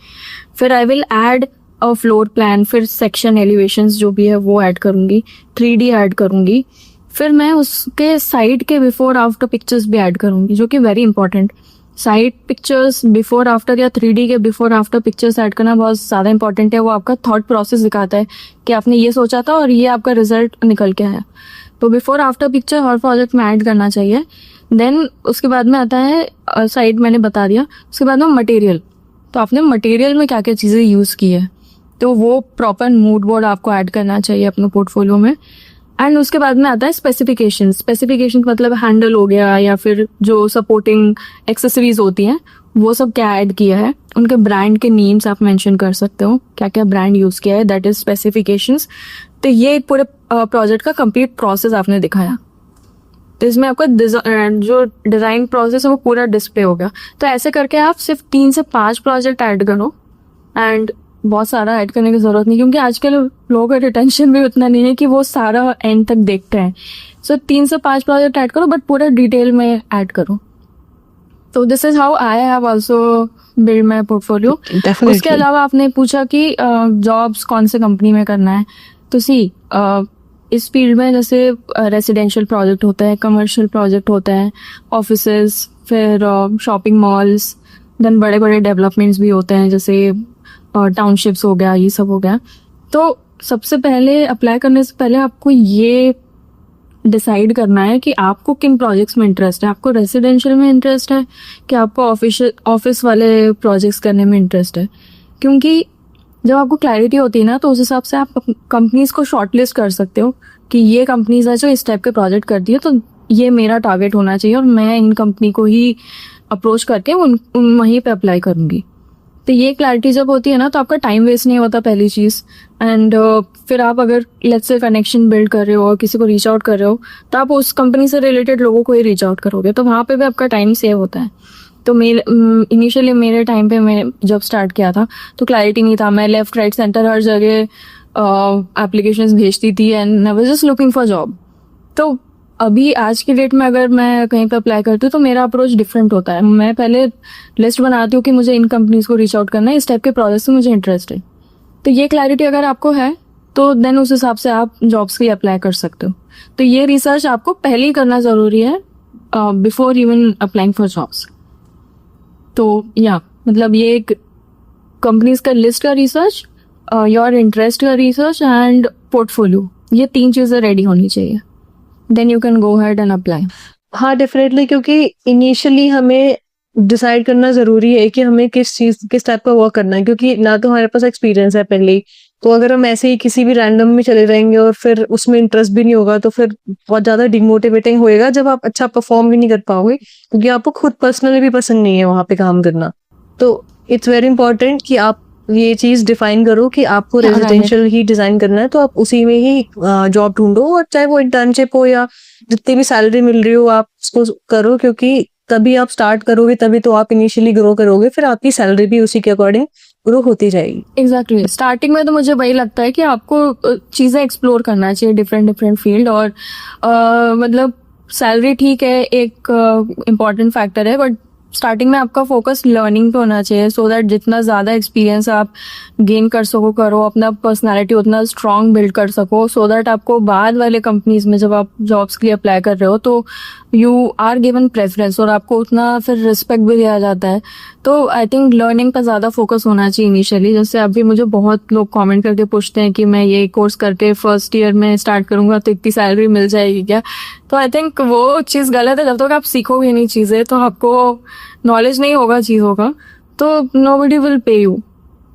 फिर आई विल ऐड और फ्लोर प्लान, फिर सेक्शन एलिवेशंस जो भी है वो ऐड करूँगी, 3D ऐड करूँगी। फिर मैं उसके साइट के बिफोर आफ्टर पिक्चर्स भी ऐड करूँगी, जो कि very important. Site pictures before after या 3D के बिफोर आफ्टर पिक्चर्स ऐड करना बहुत ज़्यादा इंपॉर्टेंट है। वो आपका थॉट प्रोसेस दिखाता है कि आपने ये सोचा था और ये आपका रिजल्ट निकल के आया। तो बिफोर आफ्टर पिक्चर हर प्रोजेक्ट में ऐड करना चाहिए। देन उसके बाद में आता है साइट, मैंने बता दिया। उसके बाद में मटेरियल, तो आपने मटेरियल में क्या क्या चीज़ें यूज़ की है, तो वो प्रॉपर मूड बोर्ड आपको ऐड करना चाहिए अपने पोर्टफोलियो में। एंड उसके बाद में आता है स्पेसिफिकेशन। स्पेसिफिकेशन मतलब हैंडल हो गया या फिर जो सपोर्टिंग एक्सेसरीज होती हैं वो सब क्या ऐड किया है, उनके ब्रांड के नेम्स आप मेंशन कर सकते हो, क्या क्या ब्रांड यूज़ किया है, दैट इज स्पेसिफिकेशंस। तो ये एक पूरे प्रोजेक्ट का कंप्लीट प्रोसेस आपने दिखाया। तो इसमें आपका जो डिज़ाइन प्रोसेस है वो पूरा डिस्प्ले हो गया। तो ऐसे करके आप सिर्फ 3 से 5 प्रोजेक्ट ऐड करो, एंड बहुत सारा ऐड करने की ज़रूरत नहीं, क्योंकि आजकल लोगों का रिटेंशन भी उतना नहीं है कि वो सारा एंड तक देखते हैं। सो 3 से 5 प्रोजेक्ट ऐड करो, बट पूरा डिटेल में ऐड करो। तो this is how I have also build my portfolio. उसके अलावा आपने पूछा कि जॉब्स कौन से कंपनी में करना है। तो इस फील्ड में जैसे रेसिडेंशियल प्रोजेक्ट होता है, कमर्शियल प्रोजेक्ट होता है, ऑफिसेज, फिर शॉपिंग मॉल्स, देन बड़े बड़े डेवलपमेंट्स भी होते हैं, जैसे टाउनशिप्स हो गया, ये सब हो गया। तो सबसे पहले अप्लाई करने से पहले आपको ये डिसाइड करना है कि आपको किन प्रोजेक्ट्स में इंटरेस्ट है। आपको रेसिडेंशियल में इंटरेस्ट है कि आपको ऑफिस वाले प्रोजेक्ट्स करने में इंटरेस्ट है। क्योंकि जब आपको क्लैरिटी होती है ना, तो उस हिसाब से आप कंपनीज को शॉर्टलिस्ट कर सकते हो कि ये कंपनीज है जो इस टाइप के प्रोजेक्ट करती है, तो ये मेरा टारगेट होना चाहिए और मैं इन कंपनी को ही अप्रोच करके उन वहीं पे अप्लाई करूँगी। तो ये क्लैरिटी जब होती है ना, तो आपका टाइम वेस्ट नहीं होता पहली चीज़। एंड फिर आप अगर लेट्स से कनेक्शन बिल्ड कर रहे हो और किसी को रीच आउट कर रहे हो, तो आप उस कंपनी से रिलेटेड लोगों को ही रीच आउट करोगे, तो वहाँ पे भी आपका टाइम सेव होता है। तो इनिशियली मेरे टाइम पे मैं जब स्टार्ट किया था तो क्लैरिटी नहीं था, मैं लेफ्ट राइट सेंटर हर जगह एप्लीकेशंस भेजती थी and I was just looking for job. तो अभी आज की डेट में अगर मैं कहीं पे अप्लाई करती हूँ तो मेरा अप्रोच डिफरेंट होता है। मैं पहले लिस्ट बनाती हूँ कि मुझे इन कंपनीज को रीच आउट करना है, इस टाइप के प्रोजेक्ट से मुझे इंटरेस्ट है। तो ये क्लैरिटी अगर आपको है तो देन उस हिसाब से आप जॉब्स के लिए अप्लाई कर सकते हो। तो ये रिसर्च आपको पहले ही करना ज़रूरी है before even applying for jobs. तो मतलब ये एक कंपनीज का लिस्ट का रिसर्च, योर इंटरेस्ट का रिसर्च एंड पोर्टफोलियो, ये 3 चीज़ें रेडी होनी चाहिए, then you can go ahead and apply. हाँ, डेफिनेटली, क्योंकि इनिशियली हमें डिसाइड करना जरूरी है कि हमें किस टाइप का वर्क करना है, क्योंकि ना तो हमारे पास एक्सपीरियंस है पहले ही। तो अगर हम ऐसे ही किसी भी रैंडम में चले जाएंगे और फिर उसमें इंटरेस्ट भी नहीं होगा, तो फिर बहुत ज्यादा डिमोटिवेटिंग होएगा जब आप अच्छा परफॉर्म भी नहीं कर पाओगे, क्योंकि आपको खुद पर्सनली भी पसंद नहीं है वहाँ पे काम करना। तो इट्स वेरी इंपॉर्टेंट कि आप ये चीज डिफाइन करो कि आपको रेजिडेंशियल ही डिजाइन करना है, तो आप उसी में ही जॉब ढूंढो, और चाहे वो इंटर्नशिप हो या जितनी भी सैलरी मिल रही हो आप उसको करो, क्योंकि तभी आप स्टार्ट करोगे, तभी तो आप इनिशियली ग्रो करोगे, फिर आपकी सैलरी भी उसी के अकॉर्डिंग ग्रो होती जाएगी। एग्जैक्टली स्टार्टिंग में तो मुझे वही लगता है कि आपको चीज़ें एक्सप्लोर करना चाहिए, डिफरेंट फील्ड। और मतलब सैलरी ठीक है, एक इम्पॉर्टेंट फैक्टर है, बट स्टार्टिंग में आपका फोकस लर्निंग पे होना चाहिए, सो दैट जितना ज़्यादा एक्सपीरियंस आप गेन कर सको करो, अपना पर्सनालिटी उतना स्ट्रांग बिल्ड कर सको, सो दैट आपको बाद वाले कंपनीज में जब आप जॉब्स के लिए अप्लाई कर रहे हो तो यू आर गिवन प्रेफरेंस और आपको उतना फिर रिस्पेक्ट भी दिया जाता है। तो आई थिंक लर्निंग पर ज़्यादा फोकस होना चाहिए इनिशियली। जैसे अभी मुझे बहुत लोग कमेंट करके पूछते हैं कि मैं ये कोर्स करके फर्स्ट ईयर में स्टार्ट करूंगा तो इतनी सैलरी मिल जाएगी क्या? तो आई थिंक वो चीज़ गलत है। जब तक आप सीखोगे नहीं चीज़ें तो आपको नॉलेज नहीं होगा चीज़ों का, तो नोबडी विल पे यू।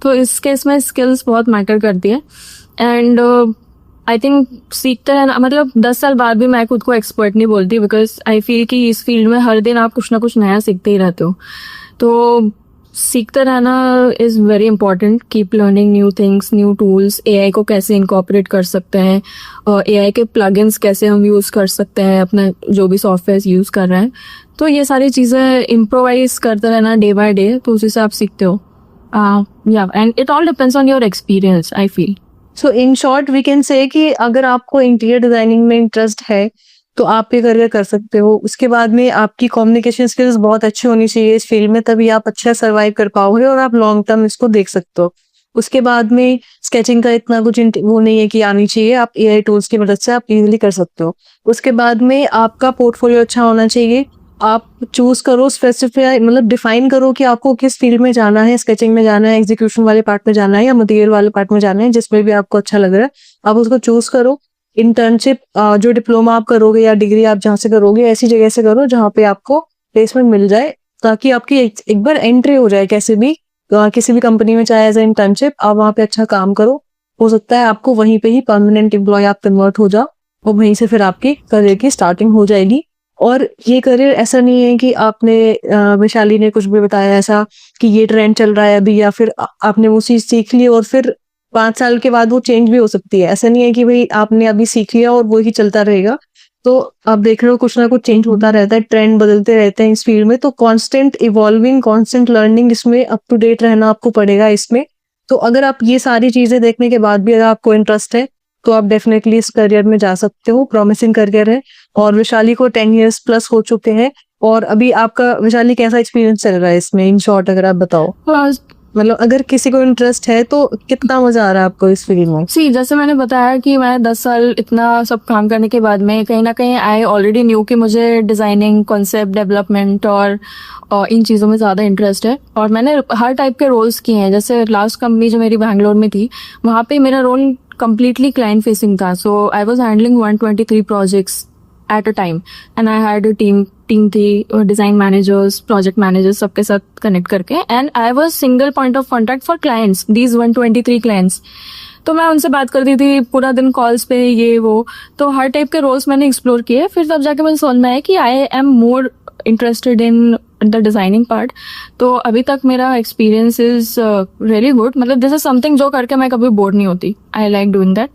तो इस केस में स्किल्स बहुत मैटर करती है। एंड आई थिंक सीखते रहना, मतलब 10 साल बाद भी मैं खुद को एक्सपर्ट नहीं बोलती, बिकॉज आई फील कि इस फील्ड में हर दिन आप कुछ ना कुछ नया सीखते ही रहते हो। तो सीखते रहना is very important. Keep learning new things, new tools, AI को कैसे इनकॉर्पोरेट कर सकते हैं, एआई के प्लगइन्स कैसे हम यूज़ कर सकते हैं अपना जो भी सॉफ्टवेयर यूज़ कर रहे हैं। तो ये सारी चीज़ें इम्प्रोवाइज करते रहना डे बाय डे, तो उसी से आप सीखते हो। या and it all depends on your experience I feel. So in short we can say कि अगर आपको इंटीरियर डिजाइनिंग में इंटरेस्ट है तो आप ये करियर कर सकते हो। उसके बाद में आपकी कम्युनिकेशन स्किल्स बहुत अच्छी होनी चाहिए इस फील्ड में, तभी आप अच्छा सर्वाइव कर पाओगे और आप लॉन्ग टर्म इसको देख सकते हो। उसके बाद में स्केचिंग का इतना कुछ वो नहीं है कि आनी चाहिए, आप एआई टूल्स की मदद से आप इजीली कर सकते हो। उसके बाद में आपका पोर्टफोलियो अच्छा होना चाहिए। आप चूज करो स्पेसिफाई, मतलब डिफाइन करो कि आपको किस फील्ड में जाना है, स्केचिंग में जाना है, एग्जीक्यूशन वाले पार्ट में जाना है या मटेरियल वाले पार्ट में जाना है, जिसमें भी आपको अच्छा लग रहा है आप उसको चूज करो। इंटर्नशिप जो डिप्लोमा आप करोगे या डिग्री आप जहाँ से करोगे ऐसी जगह से करो जहाँ पे आपको प्लेसमेंट मिल जाए, ताकि आपकी एक बार एंट्री हो जाए कैसे भी किसी भी कंपनी में, चाहे एज ए इंटर्नशिप आप वहाँ पे अच्छा काम करो। हो सकता है आपको वहीं पे ही परमानेंट एम्प्लॉय आप कन्वर्ट हो जाओ और वहीं से फिर आपकी करियर की स्टार्टिंग हो जाएगी। और ये करियर ऐसा नहीं है कि आपने वैशाली ने कुछ भी बताया ऐसा कि ये ट्रेंड चल रहा है अभी, या फिर आपने वो चीज सीख ली और फिर 5 साल के बाद वो चेंज भी हो सकती है। ऐसा नहीं है कि भाई आपने अभी सीख लिया और वो ही चलता रहेगा। तो आप देख रहे हो कुछ ना कुछ चेंज होता रहता है, ट्रेंड बदलते रहते हैं इस फील्ड में। तो कांस्टेंट इवॉल्विंग, कांस्टेंट लर्निंग, इसमें अप टू डेट रहना आपको पड़ेगा इसमें। तो अगर आप ये सारी चीजें देखने के बाद भी अगर आपको इंटरेस्ट है तो आप डेफिनेटली इस करियर में जा सकते हो। प्रॉमिसिंग करियर है और वैशाली को 10 years प्लस हो चुके हैं। और अभी आपका वैशाली कैसा एक्सपीरियंस चल रहा है इसमें, इन शॉर्ट अगर आप बताओ? मतलब अगर किसी को इंटरेस्ट है तो कितना मजा आ रहा है आपको इस फील्ड में? जैसे मैंने बताया कि मैं 10 साल इतना सब काम करने के बाद में कहीं ना कहीं आई ऑलरेडी न्यू कि मुझे डिज़ाइनिंग, कॉन्सेप्ट डेवलपमेंट और इन चीज़ों में ज़्यादा इंटरेस्ट है। और मैंने हर टाइप के रोल्स किए हैं। जैसे लास्ट कंपनी जो मेरी बैंगलोर में थी, वहाँ पे मेरा रोल completely client facing था। So I was handling 123 projects at a time and I had a team थी, design managers, project managers, सबके साथ connect करके, and I was single point of contact for clients, these 123 clients। तो मैं उनसे बात करती थी पूरा दिन कॉल्स पे, ये वो। तो हर टाइप के रोल्स मैंने एक्सप्लोर किए। फिर तब जाके मुझे समझ में आया कि I am more interested in the designing part. तो अभी तक मेरा एक्सपीरियंस इज़ रियली गुड। मतलब दिस इज समथिंग जो करके मैं कभी बोर नहीं होती। I like doing that.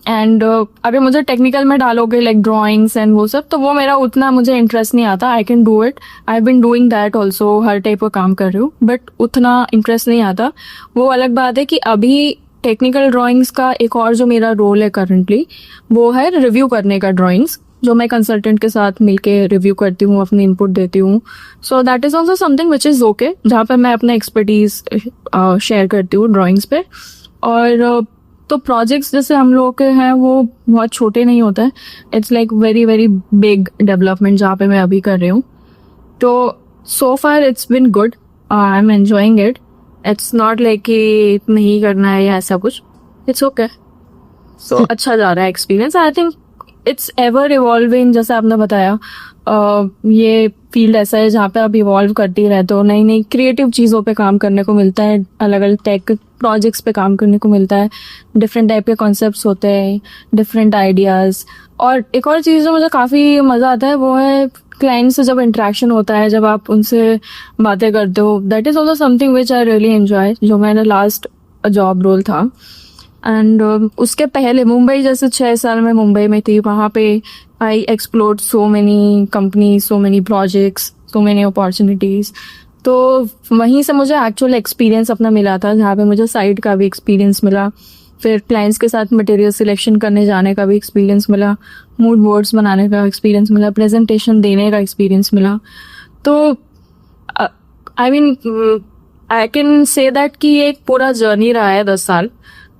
And अभी मुझे टेक्निकल में डालोगे लाइक ड्राइंग्स एंड वो सब, तो वो मेरा उतना मुझे इंटरेस्ट नहीं आता। I can do it, I been doing that also, her type का काम कर रही हूँ, बट उतना इंटरेस्ट नहीं आता। वो अलग बात है कि अभी टेक्निकल ड्राइंग्स का एक और जो मेरा रोल है करंटली, वो है रिव्यू करने का ड्राइंग्स, जो मैं कंसल्टेंट के साथ मिलके रिव्यू करती हूँ, अपनी इनपुट देती हूँ। So that is also something which is okay, जहाँ पर मैं अपना एक्सपर्टीज शेयर करती हूँ ड्राइंग्स पे। और तो प्रोजेक्ट्स जैसे हम लोग के हैं वो बहुत छोटे नहीं होते हैं, it's like very very big development जहाँ पे मैं अभी कर रही हूँ। तो so far it's been good, I am enjoying it. It's not like कि नहीं करना है या ऐसा कुछ, इट्स ओके। सो अच्छा जा रहा है experience. I think it's ever evolving, जैसे आपने बताया। ये फील्ड ऐसा है जहाँ पे आप इवॉल्व करती रहते हो, नई नई क्रिएटिव चीज़ों पे काम करने को मिलता है, अलग अलग टेक प्रोजेक्ट्स पे काम करने को मिलता है, डिफरेंट टाइप के कॉन्सेप्ट्स होते हैं, डिफरेंट आइडियाज़। और एक और चीज़ जो मुझे काफ़ी मज़ा आता है वो है क्लाइंट से जब इंटरेक्शन होता है, जब आप उनसे बातें करते हो। That is also something which I really enjoy, जो मैंने लास्ट जॉब रोल था। एंड उसके पहले मुंबई, जैसे 6 साल में मुंबई में थी, वहाँ पे I explored so many companies, so many projects, so many opportunities. तो वहीं से मुझे एक्चुअल एक्सपीरियंस अपना मिला था, जहाँ पे मुझे साइट का भी एक्सपीरियंस मिला, फिर क्लाइंट्स के साथ मटेरियल सिलेक्शन करने जाने का भी एक्सपीरियंस मिला, मूड बोर्ड्स बनाने का एक्सपीरियंस मिला, प्रेजेंटेशन देने का एक्सपीरियंस मिला। तो I mean I can say that कि ये एक पूरा जर्नी रहा है 10 साल.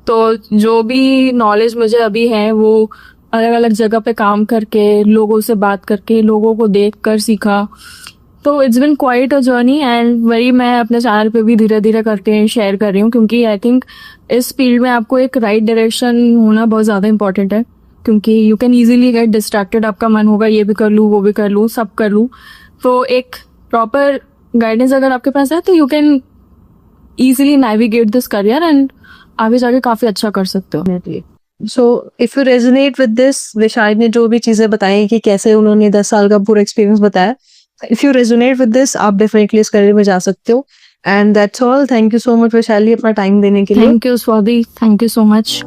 तो जो भी नॉलेज मुझे अभी है वो अलग अलग जगह पे काम करके, लोगों से बात करके, लोगों को देख कर सीखा. तो it's been quite a journey and वही मैं अपने चैनल पे भी धीरे धीरे करके शेयर कर रही हूँ, क्योंकि आई थिंक इस फील्ड में आपको एक राइट डायरेक्शन होना बहुत ज़्यादा इंपॉर्टेंट है. क्योंकि you can easily get distracted. आपका मन होगा ये भी कर लूँ, वो भी कर लूँ, सब कर लूँ. तो एक प्रॉपर गाइडेंस अगर आपके पास है तो you can easily navigate this career and आगे जाके काफ़ी अच्छा कर सकते हो. So if you resonate with this, Vishal ने जो भी चीजें बताई कि कैसे उन्होंने 10 साल का पूरा एक्सपीरियंस बताया, if you resonate with this, आप डेफिनेटली इस करियर में जा सकते हो. And that's all. Thank you so much Vaishali अपना टाइम देने के लिए. Thank you Swati, thank you so much.